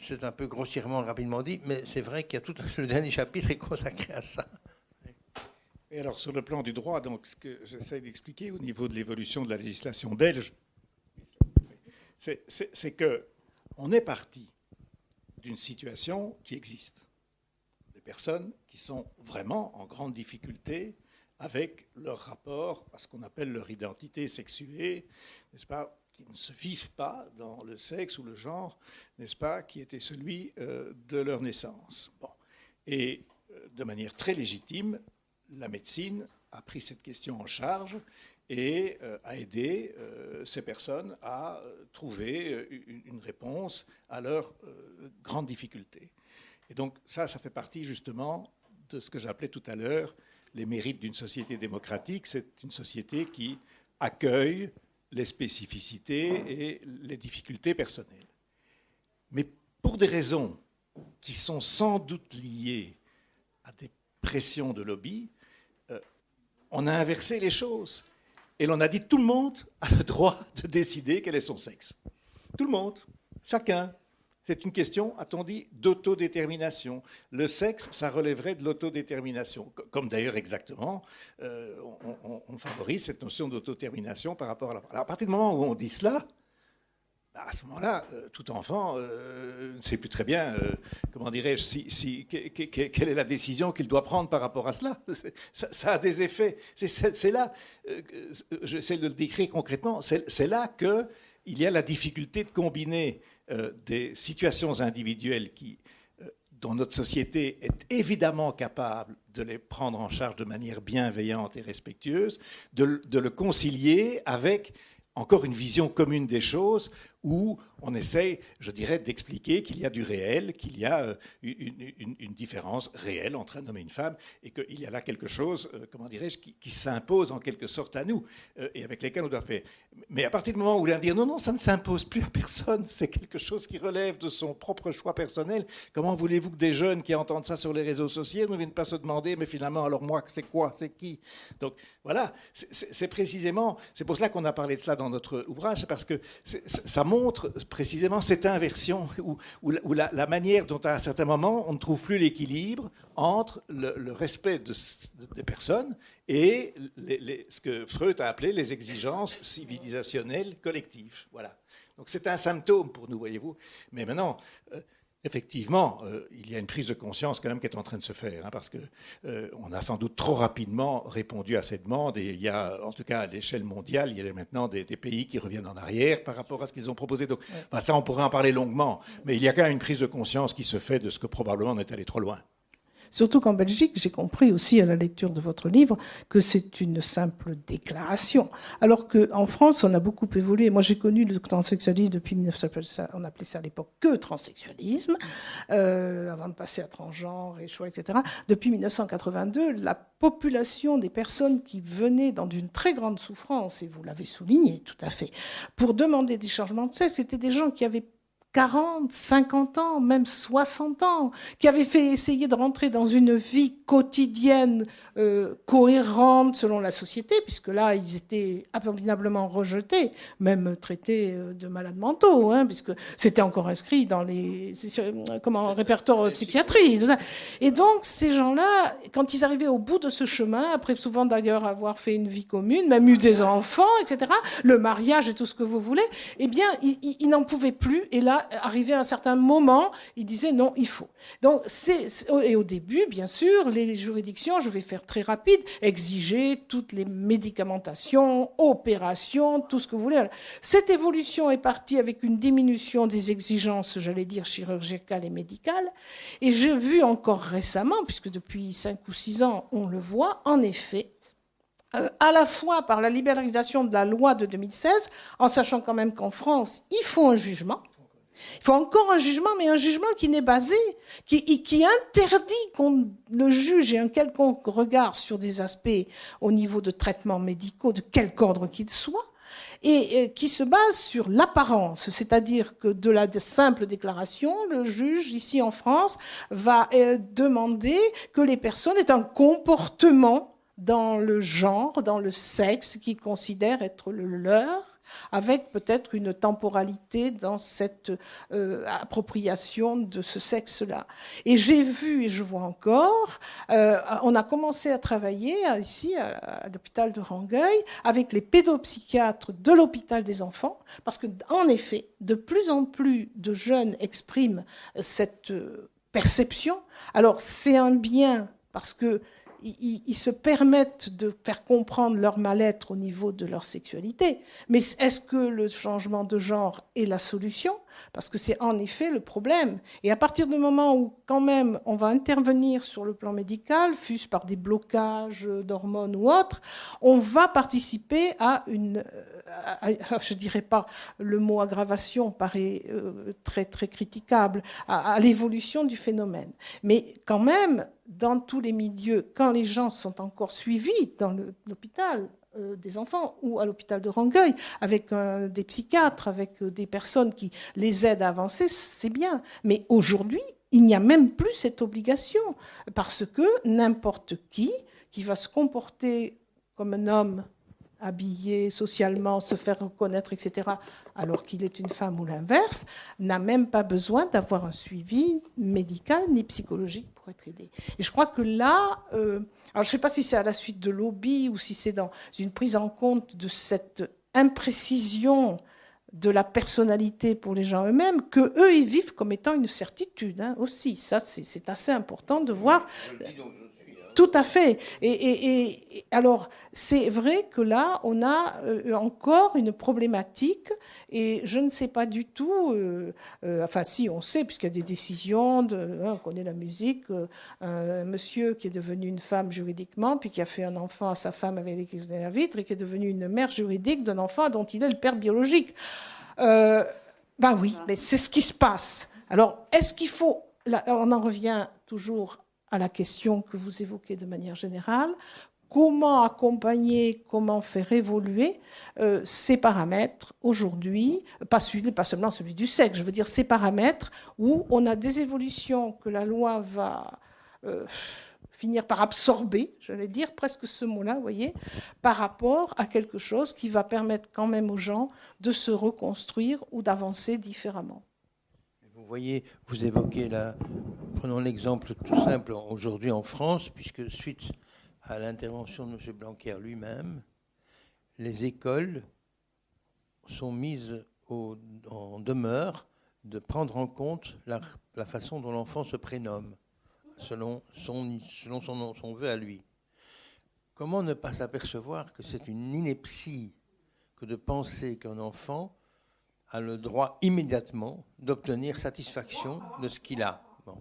C'est un peu grossièrement, rapidement dit, mais c'est vrai qu'il y a le dernier chapitre est consacré à ça. Et alors, sur le plan du droit, donc, ce que j'essaie d'expliquer au niveau de l'évolution de la législation belge, c'est qu'on est parti d'une situation qui existe. Des personnes qui sont vraiment en grande difficulté avec leur rapport à ce qu'on appelle leur identité sexuée, n'est-ce pas, qui ne se vivent pas dans le sexe ou le genre, n'est-ce pas, qui était celui de leur naissance. Bon. Et de manière très légitime, la médecine a pris cette question en charge et a aidé ces personnes à trouver une réponse à leurs grandes difficultés. Et donc ça fait partie justement de ce que j'appelais tout à l'heure les mérites d'une société démocratique. C'est une société qui accueille les spécificités et les difficultés personnelles. Mais pour des raisons qui sont sans doute liées à des pressions de lobby, on a inversé les choses. Et l'on a dit tout le monde a le droit de décider quel est son sexe. Tout le monde, chacun. C'est une question, a-t-on dit, d'autodétermination. Le sexe, ça relèverait de l'autodétermination. Comme d'ailleurs exactement, on favorise cette notion d'autodétermination par rapport à la... Alors, à partir du moment où on dit cela, à ce moment-là, tout enfant ne sait plus très bien, comment dirais-je, quelle est la décision qu'il doit prendre par rapport à cela. Ça a des effets. C'est là, j'essaie de le décrire concrètement, c'est là qu'il y a la difficulté de combiner des situations individuelles dont notre société est évidemment capable de les prendre en charge de manière bienveillante et respectueuse, de le concilier avec encore une vision commune des choses où on essaye, je dirais, d'expliquer qu'il y a du réel, qu'il y a une différence réelle entre un homme et une femme, et qu'il y a là quelque chose, comment dirais-je, qui s'impose en quelque sorte à nous, et avec lesquels on doit faire. Mais à partir du moment où on dit non, ça ne s'impose plus à personne, c'est quelque chose qui relève de son propre choix personnel, comment voulez-vous que des jeunes qui entendent ça sur les réseaux sociaux ne viennent pas se demander, mais finalement, alors moi, c'est quoi, c'est qui? Donc voilà, c'est précisément, c'est pour cela qu'on a parlé de cela dans notre ouvrage, parce que ça montre précisément cette inversion où la manière dont à un certain moment on ne trouve plus l'équilibre entre le respect des personnes et ce que Freud a appelé les exigences civilisationnelles collectives. Voilà. Donc c'est un symptôme pour nous, voyez-vous. Mais maintenant, effectivement, il y a une prise de conscience quand même qui est en train de se faire, hein, parce qu'on a sans doute trop rapidement répondu à cette demande, et il y a, en tout cas à l'échelle mondiale, il y a maintenant des pays qui reviennent en arrière par rapport à ce qu'ils ont proposé. Donc, ça, on pourrait en parler longuement, mais il y a quand même une prise de conscience qui se fait de ce que probablement on est allé trop loin. Surtout qu'en Belgique, j'ai compris aussi à la lecture de votre livre que c'est une simple déclaration. Alors qu'en France, on a beaucoup évolué. Moi, j'ai connu le transsexualisme depuis 1900, on appelait ça à l'époque que transsexualisme, avant de passer à transgenre et choix, etc. Depuis 1982, la population des personnes qui venaient dans une très grande souffrance, et vous l'avez souligné tout à fait, pour demander des changements de sexe, c'était des gens qui avaient 40, 50 ans, même 60 ans, qui avaient essayer de rentrer dans une vie quotidienne cohérente selon la société, puisque là, ils étaient abominablement rejetés, même traités de malades mentaux, hein, puisque c'était encore inscrit dans les répertoires psychiatrie. Et donc, ces gens-là, quand ils arrivaient au bout de ce chemin, après souvent d'ailleurs avoir fait une vie commune, même eu des enfants, etc., le mariage et tout ce que vous voulez, eh bien, ils n'en pouvaient plus, et là, arrivé à un certain moment, il disait non, il faut. Donc, et au début, bien sûr, les juridictions, je vais faire très rapide, exigeaient toutes les médicamentations, opérations, tout ce que vous voulez. Cette évolution est partie avec une diminution des exigences, j'allais dire, chirurgicales et médicales. Et j'ai vu encore récemment, puisque depuis 5 ou 6 ans, on le voit, en effet, à la fois par la libéralisation de la loi de 2016, en sachant quand même qu'en France, il faut un jugement. Il faut encore un jugement, mais un jugement qui n'est basé, qui interdit qu'on le juge ait un quelconque regard sur des aspects au niveau de traitements médicaux, de quelque ordre qu'il soit, et qui se base sur l'apparence, c'est-à-dire que de la simple déclaration, le juge, ici en France, va demander que les personnes aient un comportement dans le genre, dans le sexe, qu'ils considèrent être le leur, avec peut-être une temporalité dans cette appropriation de ce sexe-là. Et j'ai vu, et je vois encore, on a commencé à travailler ici à l'hôpital de Rangueil avec les pédopsychiatres de l'hôpital des enfants, parce qu'en effet, de plus en plus de jeunes expriment cette perception. Alors c'est un bien, parce que ils se permettent de faire comprendre leur mal-être au niveau de leur sexualité. Mais est-ce que le changement de genre est la solution ? Parce que c'est en effet le problème. Et à partir du moment où, quand même, on va intervenir sur le plan médical, fût-ce par des blocages d'hormones ou autres, on va participer à une... je dirais pas, le mot aggravation paraît très, très critiquable, à l'évolution du phénomène. Mais quand même, dans tous les milieux, quand les gens sont encore suivis dans l'hôpital des enfants ou à l'hôpital de Rangueil, avec des psychiatres, avec des personnes qui les aident à avancer, c'est bien. Mais aujourd'hui, il n'y a même plus cette obligation, parce que n'importe qui va se comporter comme un homme, habillé socialement, se faire reconnaître, etc., alors qu'il est une femme ou l'inverse, n'a même pas besoin d'avoir un suivi médical ni psychologique pour être aidé. Et je crois que là, alors je ne sais pas si c'est à la suite de lobby ou si c'est dans une prise en compte de cette imprécision de la personnalité pour les gens eux-mêmes, qu'eux, ils vivent comme étant une certitude, hein, aussi. Ça, c'est assez important de voir... Tout à fait. Et alors, c'est vrai que là, on a encore une problématique, et je ne sais pas du tout, enfin si, on sait, puisqu'il y a des décisions, on connaît la musique, un monsieur qui est devenu une femme juridiquement, puis qui a fait un enfant à sa femme avec la vitre, et qui est devenu une mère juridique d'un enfant dont il est le père biologique. Ben oui, mais c'est ce qui se passe. Alors, est-ce qu'il faut... Là, on en revient toujours à la question que vous évoquez de manière générale, comment accompagner, comment faire évoluer ces paramètres aujourd'hui, pas seulement celui du sexe, je veux dire ces paramètres où on a des évolutions que la loi va finir par absorber, j'allais dire presque ce mot-là, vous voyez, par rapport à quelque chose qui va permettre quand même aux gens de se reconstruire ou d'avancer différemment. Vous voyez, vous évoquez là, prenons l'exemple tout simple aujourd'hui en France, puisque suite à l'intervention de M. Blanquer lui-même, les écoles sont mises en demeure de prendre en compte la façon dont l'enfant se prénomme, selon son vœu à lui. Comment ne pas s'apercevoir que c'est une ineptie que de penser qu'un enfant a le droit immédiatement d'obtenir satisfaction de ce qu'il a. Bon.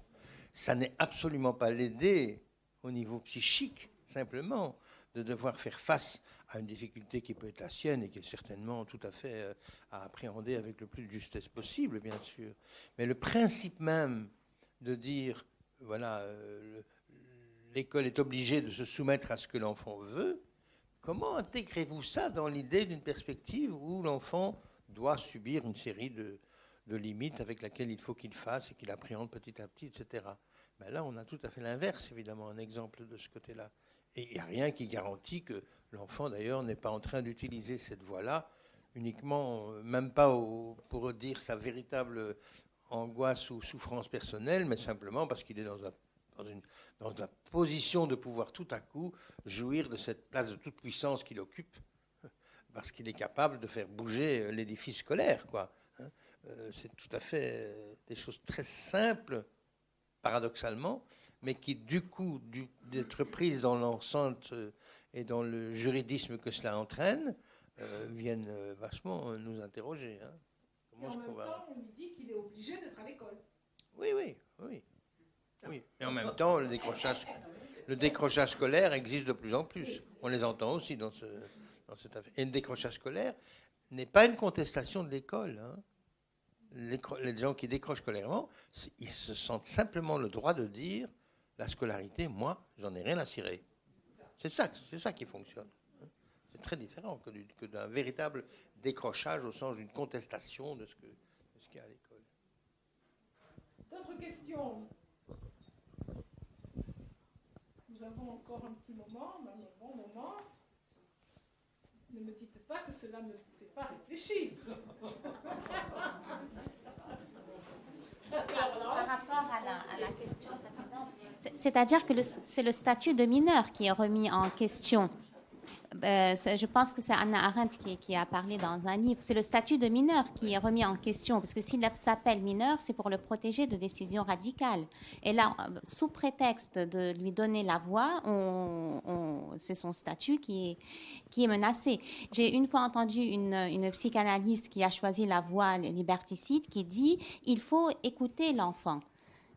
Ça n'est absolument pas l'aider au niveau psychique, simplement, de devoir faire face à une difficulté qui peut être la sienne et qui est certainement tout à fait à appréhender avec le plus de justesse possible, bien sûr. Mais le principe même de dire, voilà, l'école est obligée de se soumettre à ce que l'enfant veut, comment intégrez-vous ça dans l'idée d'une perspective où l'enfant doit subir une série de limites avec lesquelles il faut qu'il fasse et qu'il appréhende petit à petit, etc. Ben là, on a tout à fait l'inverse, évidemment, un exemple de ce côté-là. Et il n'y a rien qui garantit que l'enfant, d'ailleurs, n'est pas en train d'utiliser cette voie-là uniquement, même pas pour dire sa véritable angoisse ou souffrance personnelle, mais simplement parce qu'il est dans la position de pouvoir tout à coup jouir de cette place de toute puissance qu'il occupe, parce qu'il est capable de faire bouger l'édifice scolaire, quoi. C'est tout à fait des choses très simples, paradoxalement, mais qui, du coup, d'être prises dans l'enceinte et dans le juridisme que cela entraîne, viennent vachement nous interroger. Hein. Et en même temps, on lui dit qu'il est obligé d'être à l'école. Oui. Mais en même temps, le décrochage scolaire existe de plus en plus. On les entend aussi dans cette affaire. Et le décrochage scolaire n'est pas une contestation de l'école. Hein. Les gens qui décrochent scolairement, ils se sentent simplement le droit de dire la scolarité, moi, j'en ai rien à cirer. C'est ça qui fonctionne. C'est très différent que d'un véritable décrochage au sens d'une contestation de ce qu'il y a à l'école. D'autres questions? Nous avons encore un petit moment, même un bon moment. Ne me dites pas que cela ne vous fait pas réfléchir. Par rapport à la question précédente, c'est-à-dire que c'est le statut de mineur qui est remis en question. Je pense que c'est Hannah Arendt qui a parlé dans un livre. C'est le statut de mineur qui est remis en question, parce que s'il s'appelle mineur, c'est pour le protéger de décisions radicales. Et là, sous prétexte de lui donner la voix, c'est son statut qui est menacé. J'ai une fois entendu une psychanalyste qui a choisi la voie liberticide qui dit « il faut écouter l'enfant ».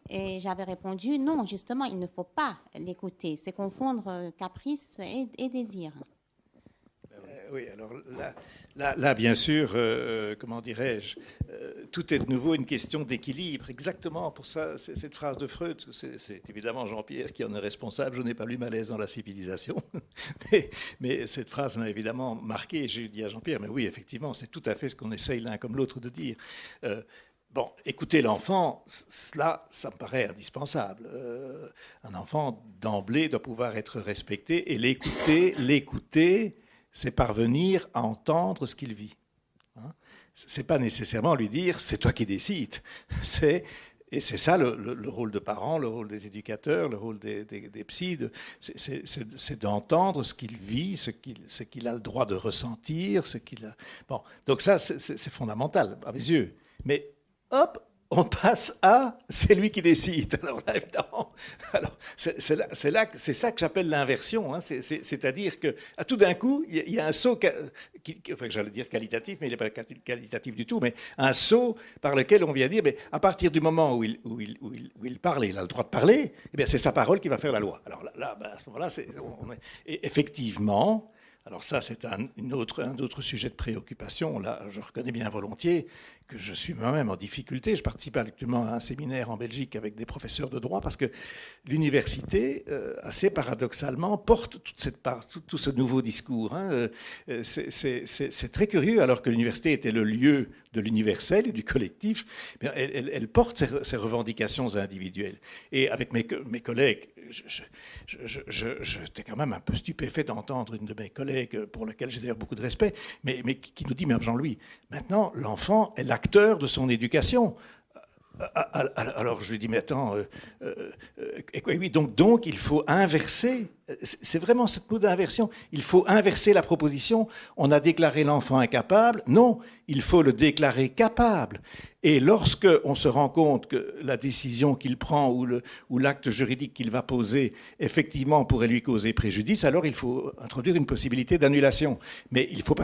Et j'avais répondu « non, justement, il ne faut pas l'écouter. C'est confondre caprice et désir ». Oui, alors là, bien sûr, comment dirais-je, tout est de nouveau une question d'équilibre. Exactement, pour ça, cette phrase de Freud, c'est évidemment Jean-Pierre qui en est responsable. Je n'ai pas lu Malaise dans la civilisation, mais cette phrase m'a évidemment marqué. J'ai dit à Jean-Pierre, mais oui, effectivement, c'est tout à fait ce qu'on essaye l'un comme l'autre de dire. Bon, écouter l'enfant, cela, ça me paraît indispensable. Un enfant, d'emblée, doit pouvoir être respecté, et l'écouter, c'est parvenir à entendre ce qu'il vit. Hein, c'est pas nécessairement lui dire « c'est toi qui décides ». Et c'est ça le rôle de parents, le rôle des éducateurs, le rôle des psys, c'est d'entendre ce qu'il vit, ce qu'il a le droit de ressentir, ce qu'il a... Bon, donc ça, c'est fondamental, à mes yeux. Mais hop, on passe à « c'est lui qui décide ». Alors là, évidemment, c'est ça que j'appelle l'inversion. Hein. C'est-à-dire que tout d'un coup, il y a un saut, enfin, j'allais dire qualitatif, mais il n'est pas qualitatif du tout, mais un saut par lequel on vient dire, mais à partir du moment où il parle, il a le droit de parler, eh bien c'est sa parole qui va faire la loi. Alors là, ben, à ce moment-là, effectivement, Alors ça, c'est un autre sujet de préoccupation. Là, je reconnais bien volontiers que je suis moi-même en difficulté. Je participe actuellement à un séminaire en Belgique avec des professeurs de droit parce que l'université, assez paradoxalement, porte tout ce nouveau discours. Hein. C'est très curieux, alors que l'université était le lieu de l'universel et du collectif. Elle porte ses revendications individuelles. Et avec mes collègues, j'étais quand même un peu stupéfait d'entendre une de mes collègues, pour laquelle j'ai d'ailleurs beaucoup de respect, mais qui nous dit, mais Jean-Louis, maintenant, l'enfant est l'acteur de son éducation. Alors je lui dis, mais attends, oui, donc il faut inverser, c'est vraiment cette mot d'inversion, il faut inverser la proposition, on a déclaré l'enfant incapable, non, il faut le déclarer capable. Et lorsque on se rend compte que la décision qu'il prend ou l'acte juridique qu'il va poser, effectivement, pourrait lui causer préjudice, alors il faut introduire une possibilité d'annulation. Mais il faut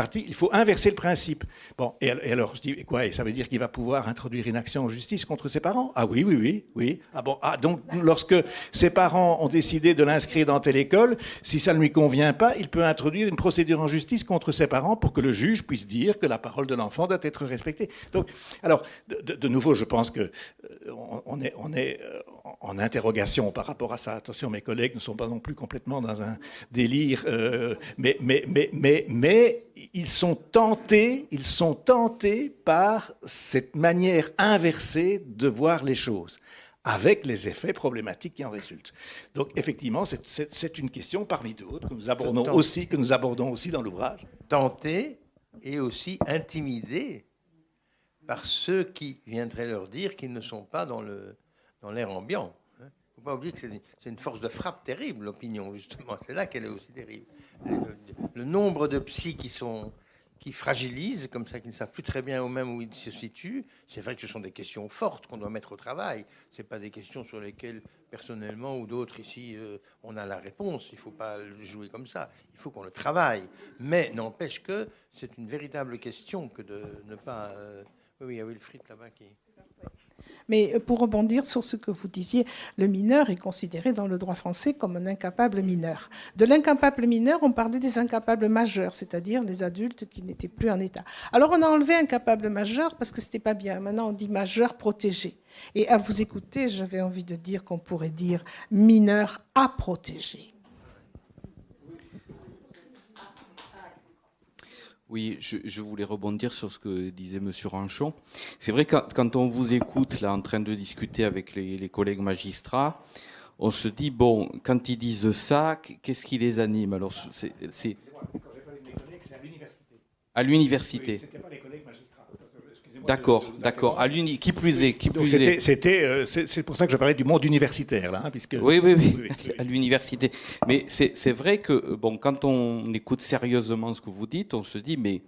inverser le principe. Bon, et alors je dis, et quoi, et ça veut dire qu'il va pouvoir introduire une action en justice contre ses parents? Ah oui. Ah bon, donc lorsque ses parents ont décidé de l'inscrire dans telle école, si ça ne lui convient pas, il peut introduire une procédure en justice contre ses parents pour que le juge puisse dire que la parole de l'enfant doit être respectée. Donc, alors, de nouveau, je pense que on est en interrogation par rapport à ça. Attention, mes collègues ne sont pas non plus complètement dans un délire, mais ils sont tentés par cette manière inversée de voir les choses, avec les effets problématiques qui en résultent. Donc, effectivement, c'est une question parmi d'autres que nous abordons aussi dans l'ouvrage. Tentés et aussi intimidés par ceux qui viendraient leur dire qu'ils ne sont pas dans l'air ambiant. Il ne faut pas oublier que c'est une force de frappe terrible, l'opinion, justement. C'est là qu'elle est aussi terrible. Le nombre de psys qui fragilisent, comme ça, qui ne savent plus très bien eux-mêmes où ils se situent, c'est vrai que ce sont des questions fortes qu'on doit mettre au travail. Ce n'est pas des questions sur lesquelles, personnellement ou d'autres ici, on a la réponse. Il ne faut pas le jouer comme ça. Il faut qu'on le travaille. Mais n'empêche que c'est une véritable question que de ne pas... Oui, il y a Wilfried là-bas qui... Mais pour rebondir sur ce que vous disiez, le mineur est considéré dans le droit français comme un incapable mineur. De l'incapable mineur, on parlait des incapables majeurs, c'est-à-dire les adultes qui n'étaient plus en état. Alors on a enlevé incapable majeur parce que c'était pas bien. Maintenant on dit majeur protégé. Et à vous écouter, j'avais envie de dire qu'on pourrait dire mineur à protéger. Oui, je voulais rebondir sur ce que disait Monsieur Ranchon. C'est vrai que quand on vous écoute là en train de discuter avec les collègues magistrats, on se dit bon, quand ils disent ça, qu'est-ce qui les anime? Alors c'est à l'université. Oui, c'était pas les collègues magistrats. D'accord. Qui plus est. C'est pour ça que je parlais du monde universitaire, là, puisque... Oui, à l'université. Mais c'est vrai que, bon, quand on écoute sérieusement ce que vous dites, on se dit, mais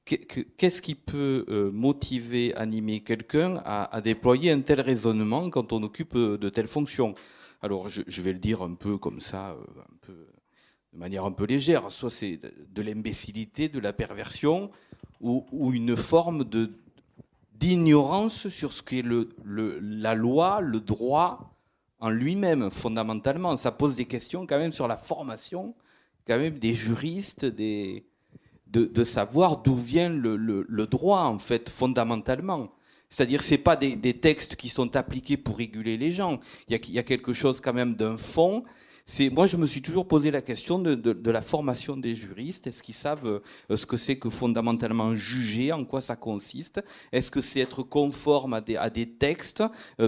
qu'est-ce qui peut motiver, animer quelqu'un à déployer un tel raisonnement quand on occupe de telles fonctions? Alors, je vais le dire un peu comme ça, de manière un peu légère. Soit c'est de l'imbécilité, de la perversion, ou une forme d'ignorance sur ce qu'est la loi, le droit en lui-même, fondamentalement. Ça pose des questions quand même sur la formation, quand même des juristes, de savoir d'où vient le droit, en fait, fondamentalement. C'est-à-dire, c'est pas des textes qui sont appliqués pour réguler les gens. Il y a quelque chose quand même d'un fond. Moi, je me suis toujours posé la question de la formation des juristes. Est-ce qu'ils savent ce que c'est que fondamentalement juger, en quoi ça consiste? Est-ce que c'est être conforme à des textes,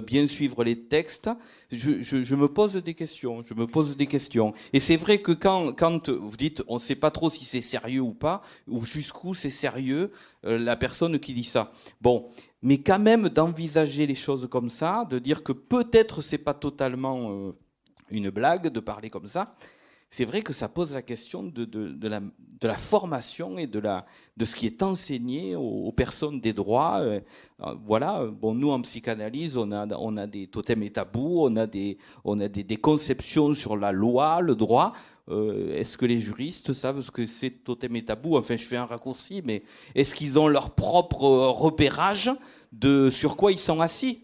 bien suivre les textes? Je me pose des questions. Et c'est vrai que quand vous dites on ne sait pas trop si c'est sérieux ou pas, ou jusqu'où c'est sérieux, la personne qui dit ça. Bon, mais quand même d'envisager les choses comme ça, de dire que peut-être c'est pas totalement... une blague de parler comme ça, c'est vrai que ça pose la question de la formation et de ce qui est enseigné aux personnes des droits. Voilà. Bon, nous en psychanalyse, on a des totems et tabous, on a des conceptions sur la loi, le droit. Est-ce que les juristes savent ce que c'est totem et tabou? Enfin, je fais un raccourci, mais est-ce qu'ils ont leur propre repérage sur quoi ils sont assis,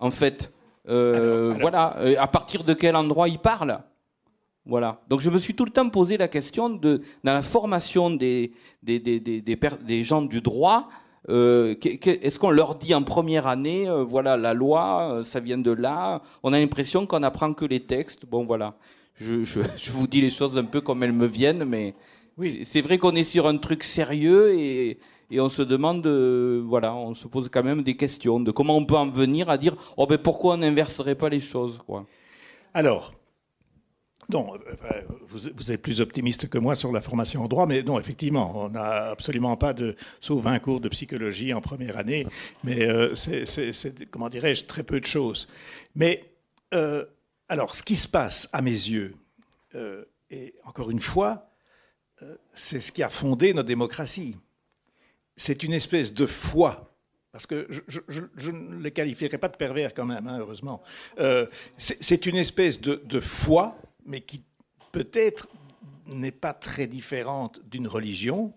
en fait? Alors. Voilà. À partir de quel endroit ils parlent? Voilà. Donc je me suis tout le temps posé la question dans la formation des gens du droit, est-ce qu'on leur dit en première année, voilà, la loi, ça vient de là. On a l'impression qu'on n'apprend que les textes. Bon, voilà. Je vous dis les choses un peu comme elles me viennent, mais oui. C'est vrai qu'on est sur un truc sérieux et on se demande, voilà, on se pose quand même des questions de comment on peut en venir à dire, oh ben pourquoi on n'inverserait pas les choses, quoi. Alors, non, vous êtes plus optimiste que moi sur la formation en droit, mais non, effectivement, on n'a absolument pas sauf un cours de psychologie en première année, mais c'est, comment dirais-je, très peu de choses. Mais, alors, ce qui se passe à mes yeux, et encore une fois, c'est ce qui a fondé notre démocratie. C'est une espèce de foi. Parce que je ne les qualifierais pas de pervers quand même, hein, heureusement. C'est une espèce de foi, mais qui peut-être n'est pas très différente d'une religion,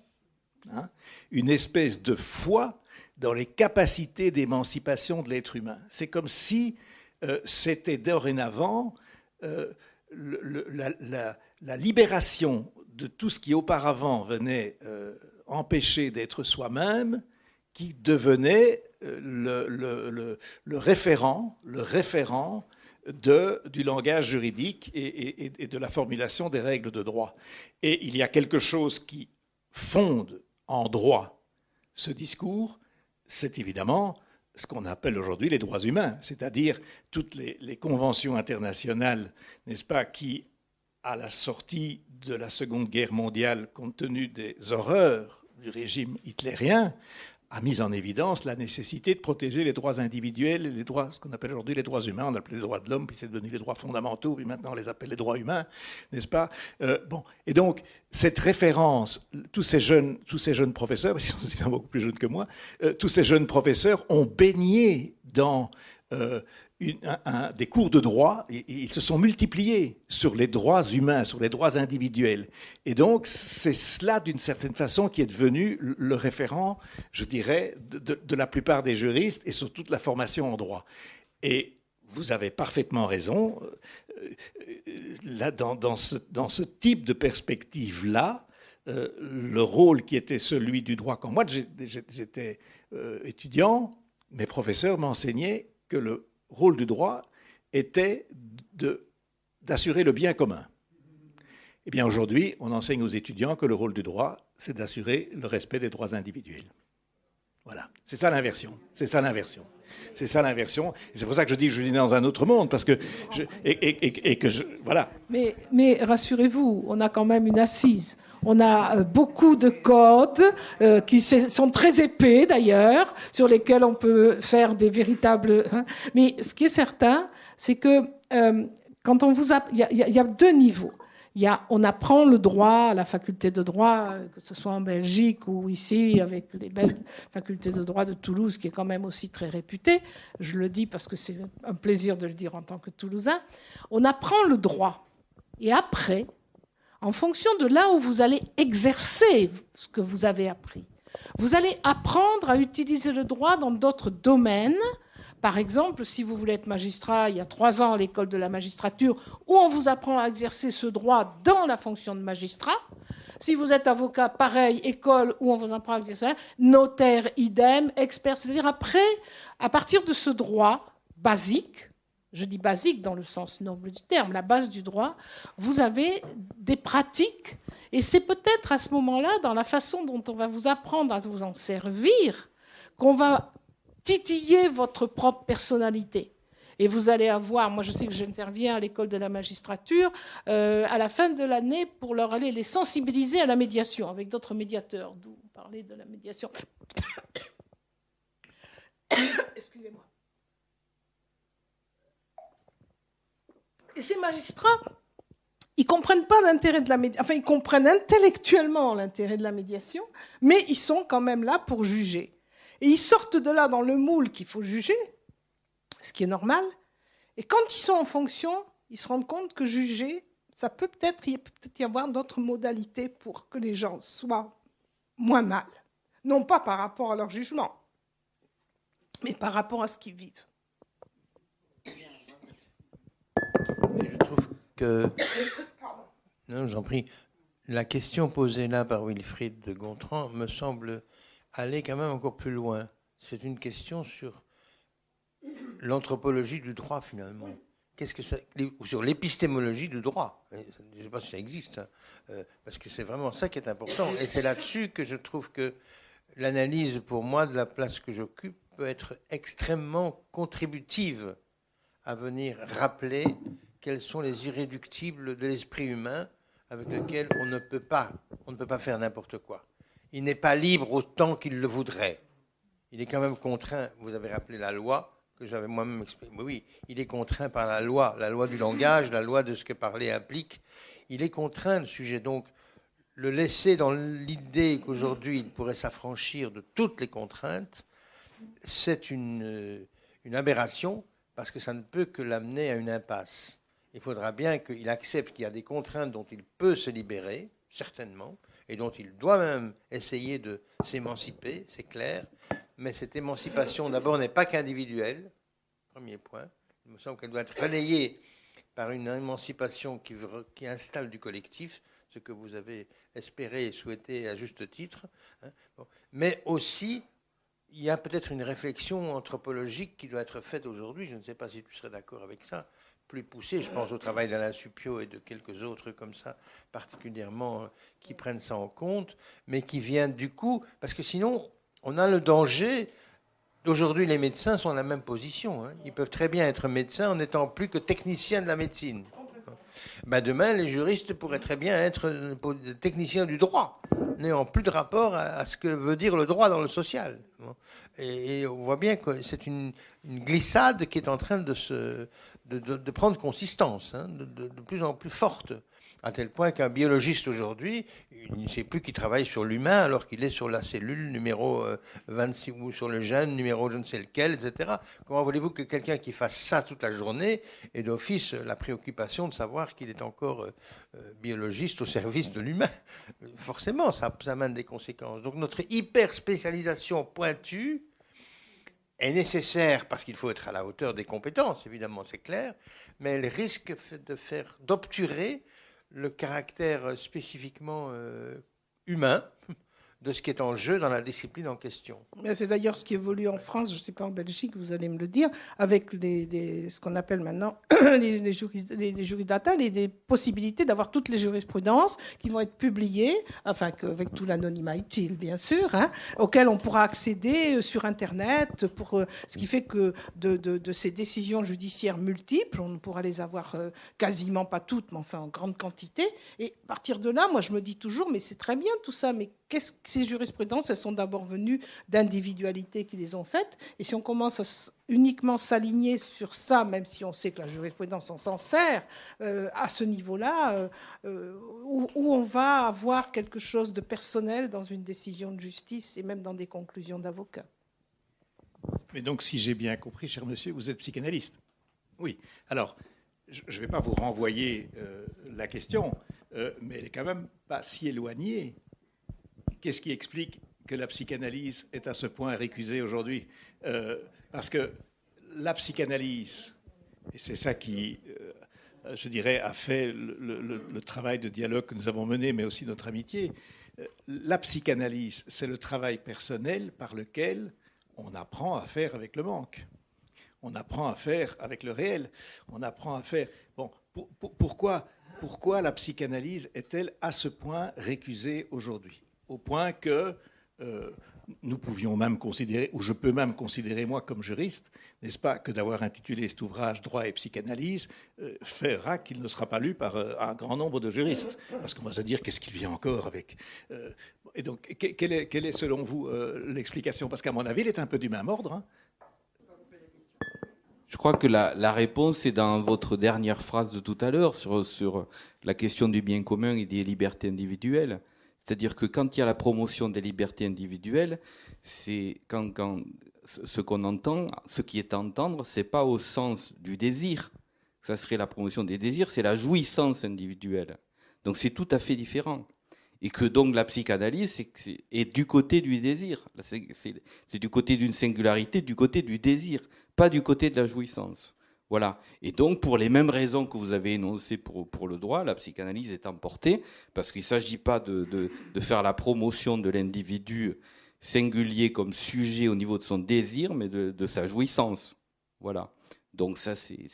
hein, une espèce de foi dans les capacités d'émancipation de l'être humain. C'est comme si c'était dorénavant la libération de tout ce qui auparavant venait empêcher d'être soi-même, qui devenait le référent du langage juridique et de la formulation des règles de droit. Et il y a quelque chose qui fonde en droit ce discours, c'est évidemment ce qu'on appelle aujourd'hui les droits humains, c'est-à-dire toutes les conventions internationales, n'est-ce pas, qui, à la sortie de la Seconde Guerre mondiale, compte tenu des horreurs du régime hitlérien, a mis en évidence la nécessité de protéger les droits individuels, les droits, ce qu'on appelle aujourd'hui les droits humains. On appelait les droits de l'homme, puis c'est devenu les droits fondamentaux, puis maintenant on les appelle les droits humains, n'est-ce pas? Bon, et donc cette référence, tous ces jeunes professeurs, parce qu'ils sont évidemment beaucoup plus jeunes que moi, tous ces jeunes professeurs ont baigné dans des cours de droit, et ils se sont multipliés sur les droits humains, sur les droits individuels. Et donc, c'est cela, d'une certaine façon, qui est devenu le référent, je dirais, de la plupart des juristes et sur toute la formation en droit. Et vous avez parfaitement raison. Là, dans ce type de perspective-là, le rôle qui était celui du droit, quand moi j'étais étudiant, mes professeurs m'enseignaient que le rôle du droit était d'assurer le bien commun. Eh bien, aujourd'hui, on enseigne aux étudiants que le rôle du droit, c'est d'assurer le respect des droits individuels. Voilà. C'est ça l'inversion. C'est ça l'inversion. C'est ça l'inversion. Et c'est pour ça que je dis que je vis dans un autre monde, parce que voilà. Mais rassurez-vous, on a quand même une assise. On a beaucoup de codes qui sont très épais d'ailleurs, sur lesquels on peut faire des véritables. Mais ce qui est certain, c'est que quand on vous il y a deux niveaux. On apprend le droit à la faculté de droit, que ce soit en Belgique ou ici, avec les belles facultés de droit de Toulouse, qui est quand même aussi très réputée. Je le dis parce que c'est un plaisir de le dire en tant que Toulousain. On apprend le droit. Et après, en fonction de là où vous allez exercer ce que vous avez appris, vous allez apprendre à utiliser le droit dans d'autres domaines. Par exemple, si vous voulez être magistrat, il y a 3 ans à l'école de la magistrature, où on vous apprend à exercer ce droit dans la fonction de magistrat. Si vous êtes avocat, pareil, école où on vous apprend à exercer, notaire, idem, expert. C'est-à-dire après, à partir de ce droit basique, je dis basique dans le sens noble du terme, la base du droit, vous avez des pratiques. Et c'est peut-être à ce moment-là, dans la façon dont on va vous apprendre à vous en servir, qu'on va titiller votre propre personnalité. Et vous allez avoir, moi je sais que j'interviens à l'école de la magistrature, à la fin de l'année pour leur aller les sensibiliser à la médiation, avec d'autres médiateurs, d'où on parlait de la médiation. Excusez-moi. Et ces magistrats, ils comprennent pas l'intérêt de la médiation. Enfin, ils comprennent intellectuellement l'intérêt de la médiation, mais ils sont quand même là pour juger. Et ils sortent de là dans le moule qu'il faut juger, ce qui est normal. Et quand ils sont en fonction, ils se rendent compte que juger, il peut peut-être y avoir d'autres modalités pour que les gens soient moins mal. Non pas par rapport à leur jugement, mais par rapport à ce qu'ils vivent. Et je trouve que Non, j'en prie. La question posée là par Wilfried de Gontran me semble aller quand même encore plus loin. C'est une question sur l'anthropologie du droit, finalement. Qu'est-ce que ça, ou sur l'épistémologie du droit. Je ne sais pas si ça existe, hein, parce que c'est vraiment ça qui est important. Et c'est là-dessus que je trouve que l'analyse, pour moi, de la place que j'occupe peut être extrêmement contributive à venir rappeler quels sont les irréductibles de l'esprit humain avec lequel on ne peut pas faire n'importe quoi. Il n'est pas libre autant qu'il le voudrait. Il est quand même contraint, vous avez rappelé la loi, que j'avais moi-même exprimé. Oui, il est contraint par la loi du langage, la loi de ce que parler implique. Il est contraint, le sujet. Donc, le laisser dans l'idée qu'aujourd'hui, il pourrait s'affranchir de toutes les contraintes, c'est une aberration, parce que ça ne peut que l'amener à une impasse. Il faudra bien qu'il accepte qu'il y a des contraintes dont il peut se libérer, certainement, et dont il doit même essayer de s'émanciper, c'est clair. Mais cette émancipation, d'abord, n'est pas qu'individuelle, premier point. Il me semble qu'elle doit être relayée par une émancipation qui installe du collectif, ce que vous avez espéré et souhaité à juste titre. Hein. Bon. Mais aussi, il y a peut-être une réflexion anthropologique qui doit être faite aujourd'hui, je ne sais pas si tu serais d'accord avec ça, plus poussée, je pense au travail d'Alain Suppiot et de quelques autres comme ça, particulièrement qui prennent ça en compte, mais qui vient du coup, parce que sinon, on a le danger. Aujourd'hui, les médecins sont dans la même position. Hein. Ils peuvent très bien être médecins en n'étant plus que techniciens de la médecine. Ben demain, les juristes pourraient très bien être techniciens du droit, n'ayant plus de rapport à ce que veut dire le droit dans le social. Et on voit bien que c'est une glissade qui est en train de prendre consistance, hein, de plus en plus forte. À tel point qu'un biologiste aujourd'hui, il ne sait plus qu'il travaille sur l'humain alors qu'il est sur la cellule numéro 26 ou sur le gène numéro je ne sais lequel, etc. Comment voulez-vous que quelqu'un qui fasse ça toute la journée ait d'office la préoccupation de savoir qu'il est encore biologiste au service de l'humain? Forcément, ça amène des conséquences. Donc notre hyper-spécialisation pointue est nécessaire parce qu'il faut être à la hauteur des compétences, évidemment, c'est clair, mais elle risque d'obturer le caractère spécifiquement humain de ce qui est en jeu dans la discipline en question. C'est d'ailleurs ce qui évolue en France, je ne sais pas en Belgique, vous allez me le dire, avec ce qu'on appelle maintenant les jurisdata, des possibilités d'avoir toutes les jurisprudences qui vont être publiées, enfin avec tout l'anonymat utile bien sûr, hein, auquel on pourra accéder sur Internet, ce qui fait que de ces décisions judiciaires multiples, on pourra les avoir quasiment pas toutes, mais enfin en grande quantité. Et à partir de là, moi je me dis toujours, mais c'est très bien tout ça, mais qu'est-ce que ces jurisprudences, elles sont d'abord venues d'individualités qui les ont faites. Et si on commence à uniquement s'aligner sur ça, même si on sait que la jurisprudence, on s'en sert à ce niveau-là, où on va avoir quelque chose de personnel dans une décision de justice et même dans des conclusions d'avocats. Mais donc, si j'ai bien compris, cher monsieur, vous êtes psychanalyste. Oui. Alors, je ne vais pas vous renvoyer la question, mais elle n'est quand même pas si éloignée. Qu'est-ce qui explique que la psychanalyse est à ce point récusée aujourd'hui ? Parce que la psychanalyse, et c'est ça qui, je dirais, a fait le travail de dialogue que nous avons mené, mais aussi notre amitié, la psychanalyse, c'est le travail personnel par lequel on apprend à faire avec le manque. On apprend à faire avec le réel. On apprend à faire... Bon, pourquoi la psychanalyse est-elle à ce point récusée aujourd'hui ? Au point que nous pouvions même considérer, ou je peux même considérer moi comme juriste, n'est-ce pas, que d'avoir intitulé cet ouvrage « Droit et psychanalyse » fera qu'il ne sera pas lu par un grand nombre de juristes. Parce qu'on va se dire, qu'est-ce qu'il vient encore avec Et donc, quelle est selon vous l'explication ? Parce qu'à mon avis, elle est un peu du même ordre. Hein. Je crois que la réponse est dans votre dernière phrase de tout à l'heure sur la question du bien commun et des libertés individuelles. C'est-à-dire que quand il y a la promotion des libertés individuelles, c'est quand ce qu'on entend, ce qui est à entendre, c'est pas au sens du désir. Ça serait la promotion des désirs, c'est la jouissance individuelle. Donc c'est tout à fait différent. Et que donc la psychanalyse est du côté du désir. C'est du côté d'une singularité, du côté du désir, pas du côté de la jouissance. Voilà. Et donc, pour les mêmes raisons que vous avez énoncées pour le droit, la psychanalyse est emportée, parce qu'il ne s'agit pas de faire la promotion de l'individu singulier comme sujet au niveau de son désir, mais de sa jouissance. Voilà. Donc ça, c'est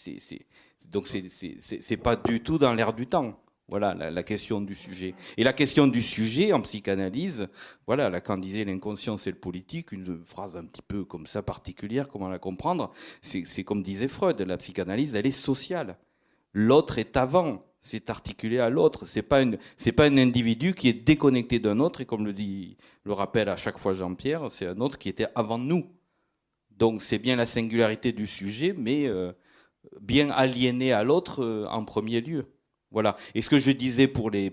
pas du tout dans l'air du temps. Voilà la question du sujet. Et la question du sujet en psychanalyse, voilà, Lacan disait l'inconscient c'est le politique, une phrase un petit peu comme ça particulière, comment la comprendre? C'est comme disait Freud, la psychanalyse elle est sociale. L'autre est avant, c'est articulé à l'autre. C'est pas un individu qui est déconnecté d'un autre et comme le rappelle à chaque fois Jean-Pierre, c'est un autre qui était avant nous. Donc c'est bien la singularité du sujet, mais bien aliéné à l'autre en premier lieu. Voilà. Et ce que je disais pour les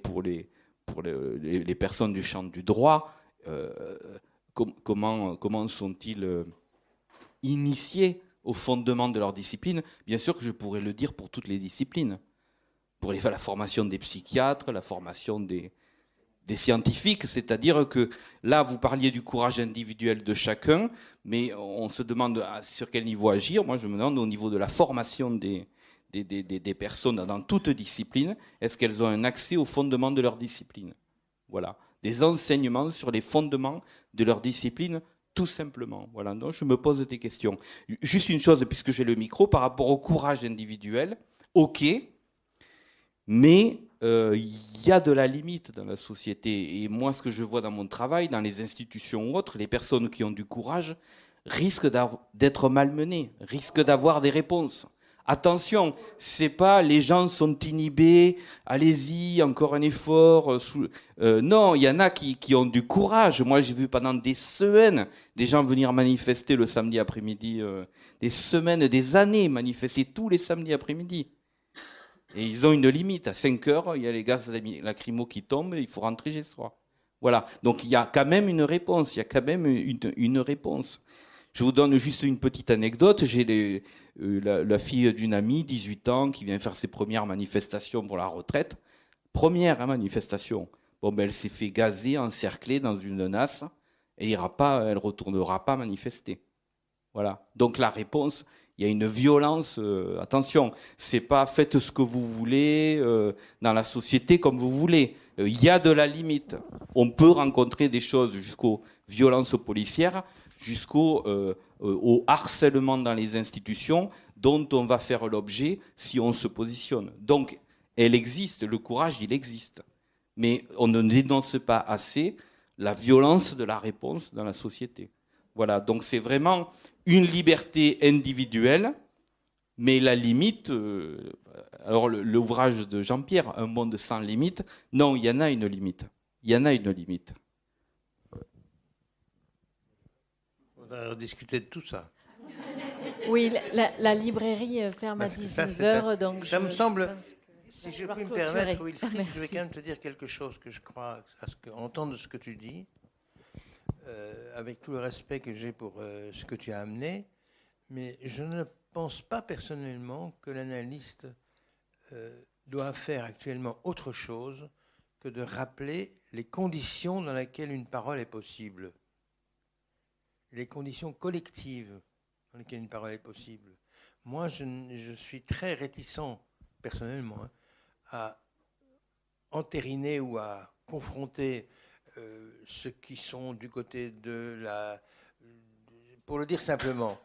personnes du champ du droit, comment sont-ils initiés au fondement de leur discipline? Bien sûr que je pourrais le dire pour toutes les disciplines. Pour la formation des psychiatres, la formation des scientifiques, c'est-à-dire que là, vous parliez du courage individuel de chacun, mais on se demande sur quel niveau agir. Moi, je me demande au niveau de la formation des personnes dans toute discipline, est-ce qu'elles ont un accès aux fondements de leur discipline? Voilà. Des enseignements sur les fondements de leur discipline, tout simplement. Voilà. Donc, je me pose des questions. Juste une chose, puisque j'ai le micro, par rapport au courage individuel, ok, mais il y a de la limite dans la société. Et moi, ce que je vois dans mon travail, dans les institutions ou autres, les personnes qui ont du courage risquent d'être malmenées, risquent d'avoir des réponses. Attention, c'est pas les gens sont inhibés, allez-y, encore un effort. Non, il y en a qui ont du courage. Moi, j'ai vu pendant des semaines des gens venir manifester le samedi après-midi, des semaines, des années, manifester tous les samedis après-midi. Et ils ont une limite. À 5 heures, il y a les gaz lacrymaux qui tombent et il faut rentrer chez soi. Voilà. Donc il y a quand même une réponse. Il y a quand même une réponse. Je vous donne juste une petite anecdote. J'ai la fille d'une amie, 18 ans, qui vient faire ses premières manifestations pour la retraite. Première manifestation. Bon, ben, elle s'est fait gazer, encercler dans une nasse. Elle retournera pas manifester. Voilà. Donc la réponse, il y a une violence. Attention, c'est pas faites ce que vous voulez dans la société comme vous voulez. Il y a de la limite. On peut rencontrer des choses jusqu'aux violences policières, jusqu'au au harcèlement dans les institutions dont on va faire l'objet si on se positionne. Donc, elle existe, le courage, il existe. Mais on ne dénonce pas assez la violence de la réponse dans la société. Voilà, donc c'est vraiment une liberté individuelle, mais la limite, alors l'ouvrage de Jean-Pierre, Un monde sans limite, non, il y en a une limite. Il y en a une limite. On va rediscuter de tout ça. Oui, la librairie ferme à 19h, donc ça me semble, si je vais puis me clôturer. permettre, Wilfried, je vais Merci. quand même te dire quelque chose que je crois entendre ce que tu dis, avec tout le respect que j'ai pour ce que tu as amené, mais je ne pense pas personnellement que l'analyste doit faire actuellement autre chose que de rappeler les conditions dans lesquelles une parole est possible, les conditions collectives dans lesquelles une parole est possible. Moi, je suis très réticent, personnellement, à entériner ou à confronter ceux qui sont du côté de la... Pour le dire simplement,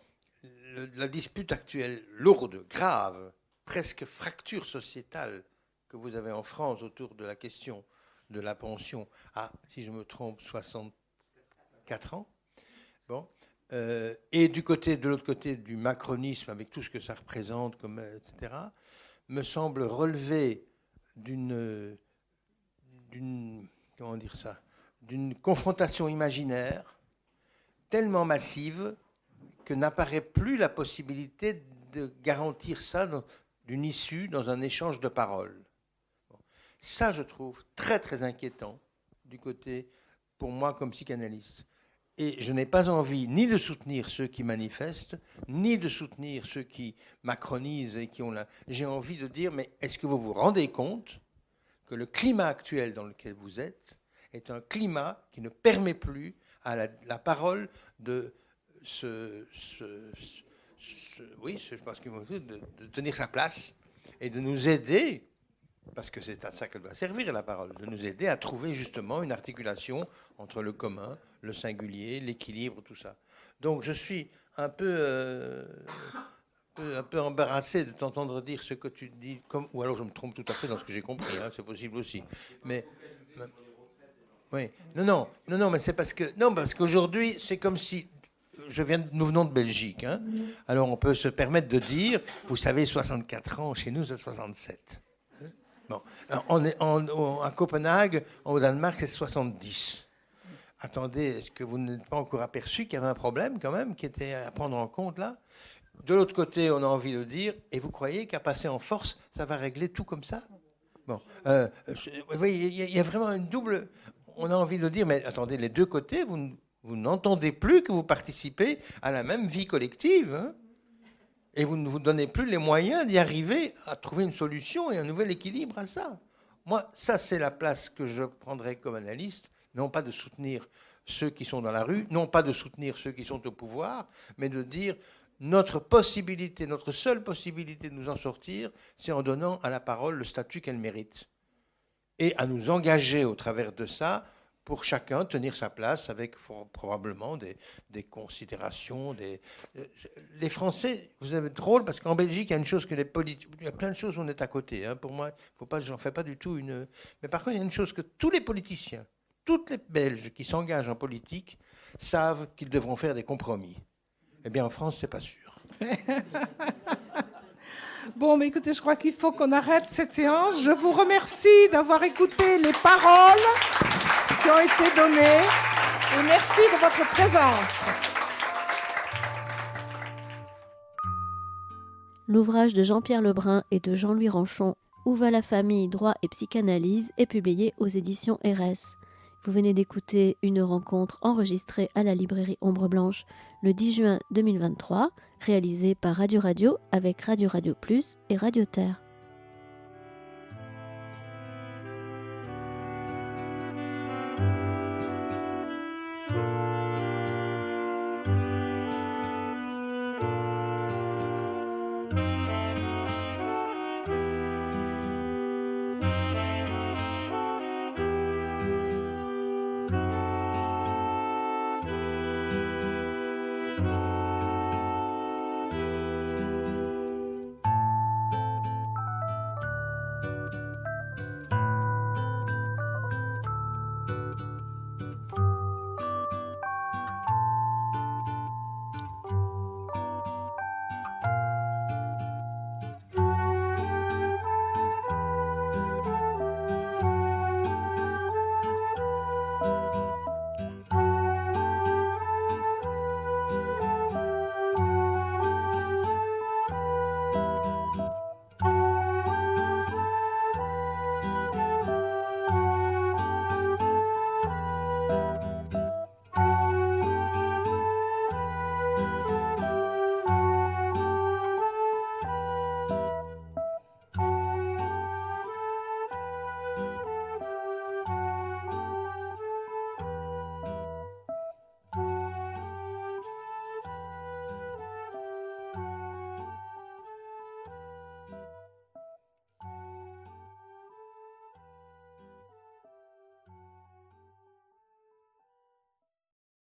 la dispute actuelle, lourde, grave, presque fracture sociétale que vous avez en France autour de la question de la pension à, si je me trompe, 64 ans. Bon. Et de l'autre côté du macronisme, avec tout ce que ça représente, etc., me semble relever d'une confrontation imaginaire tellement massive que n'apparaît plus la possibilité de garantir ça d'une issue dans un échange de paroles. Bon. Ça, je trouve très, très inquiétant du côté, pour moi, comme psychanalyste. Et je n'ai pas envie ni de soutenir ceux qui manifestent, ni de soutenir ceux qui macronisent et qui ont la... J'ai envie de dire, mais est-ce que vous vous rendez compte que le climat actuel dans lequel vous êtes est un climat qui ne permet plus à la parole de se oui, je pense qu'il faut de tenir sa place et de nous aider, parce que c'est à ça qu'elle doit servir la parole, de nous aider à trouver justement une articulation entre le commun, le singulier, l'équilibre, tout ça. Donc je suis un peu embarrassé de t'entendre dire ce que tu dis, ou alors je me trompe tout à fait dans ce que j'ai compris, hein, c'est possible aussi. Mais oui, non, mais c'est parce qu'aujourd'hui c'est comme si nous venons de Belgique, hein, alors on peut se permettre de dire, vous savez, 64 ans chez nous c'est 67. Bon, à Copenhague, au Danemark, c'est 70. Attendez, est-ce que vous n'êtes pas encore aperçu qu'il y avait un problème quand même qui était à prendre en compte là? De l'autre côté, on a envie de dire, et vous croyez qu'à passer en force, ça va régler tout comme ça? Bon, vous voyez, il y a vraiment une double... On a envie de dire, mais attendez, les deux côtés, vous n'entendez plus que vous participez à la même vie collective, hein, et vous ne vous donnez plus les moyens d'y arriver à trouver une solution et un nouvel équilibre à ça. Moi, ça, c'est la place que je prendrais comme analyste, non pas de soutenir ceux qui sont dans la rue, non pas de soutenir ceux qui sont au pouvoir, mais de dire notre seule possibilité de nous en sortir, c'est en donnant à la parole le statut qu'elle mérite. Et à nous engager au travers de ça, pour chacun tenir sa place avec probablement des considérations. Les Français, vous avez drôle, parce qu'en Belgique, il y a une chose que les politiques... Il y a plein de choses où on est à côté. Hein. Pour moi, j'en fais pas du tout une... Mais par contre, il y a une chose que tous les politiciens, toutes les Belges qui s'engagent en politique, savent qu'ils devront faire des compromis. Eh bien, en France, c'est pas sûr. Bon, mais écoutez, je crois qu'il faut qu'on arrête cette séance. Je vous remercie d'avoir écouté les paroles qui ont été données et merci de votre présence. L'ouvrage de Jean-Pierre Lebrun et de Jean-Louis Ranchon, Où va la famille, droit et psychanalyse, est publié aux éditions RS. Vous venez d'écouter une rencontre enregistrée à la librairie Ombre Blanche le 10 juin 2023, réalisée par Radio Radio avec Radio Radio Plus et Radio Terre.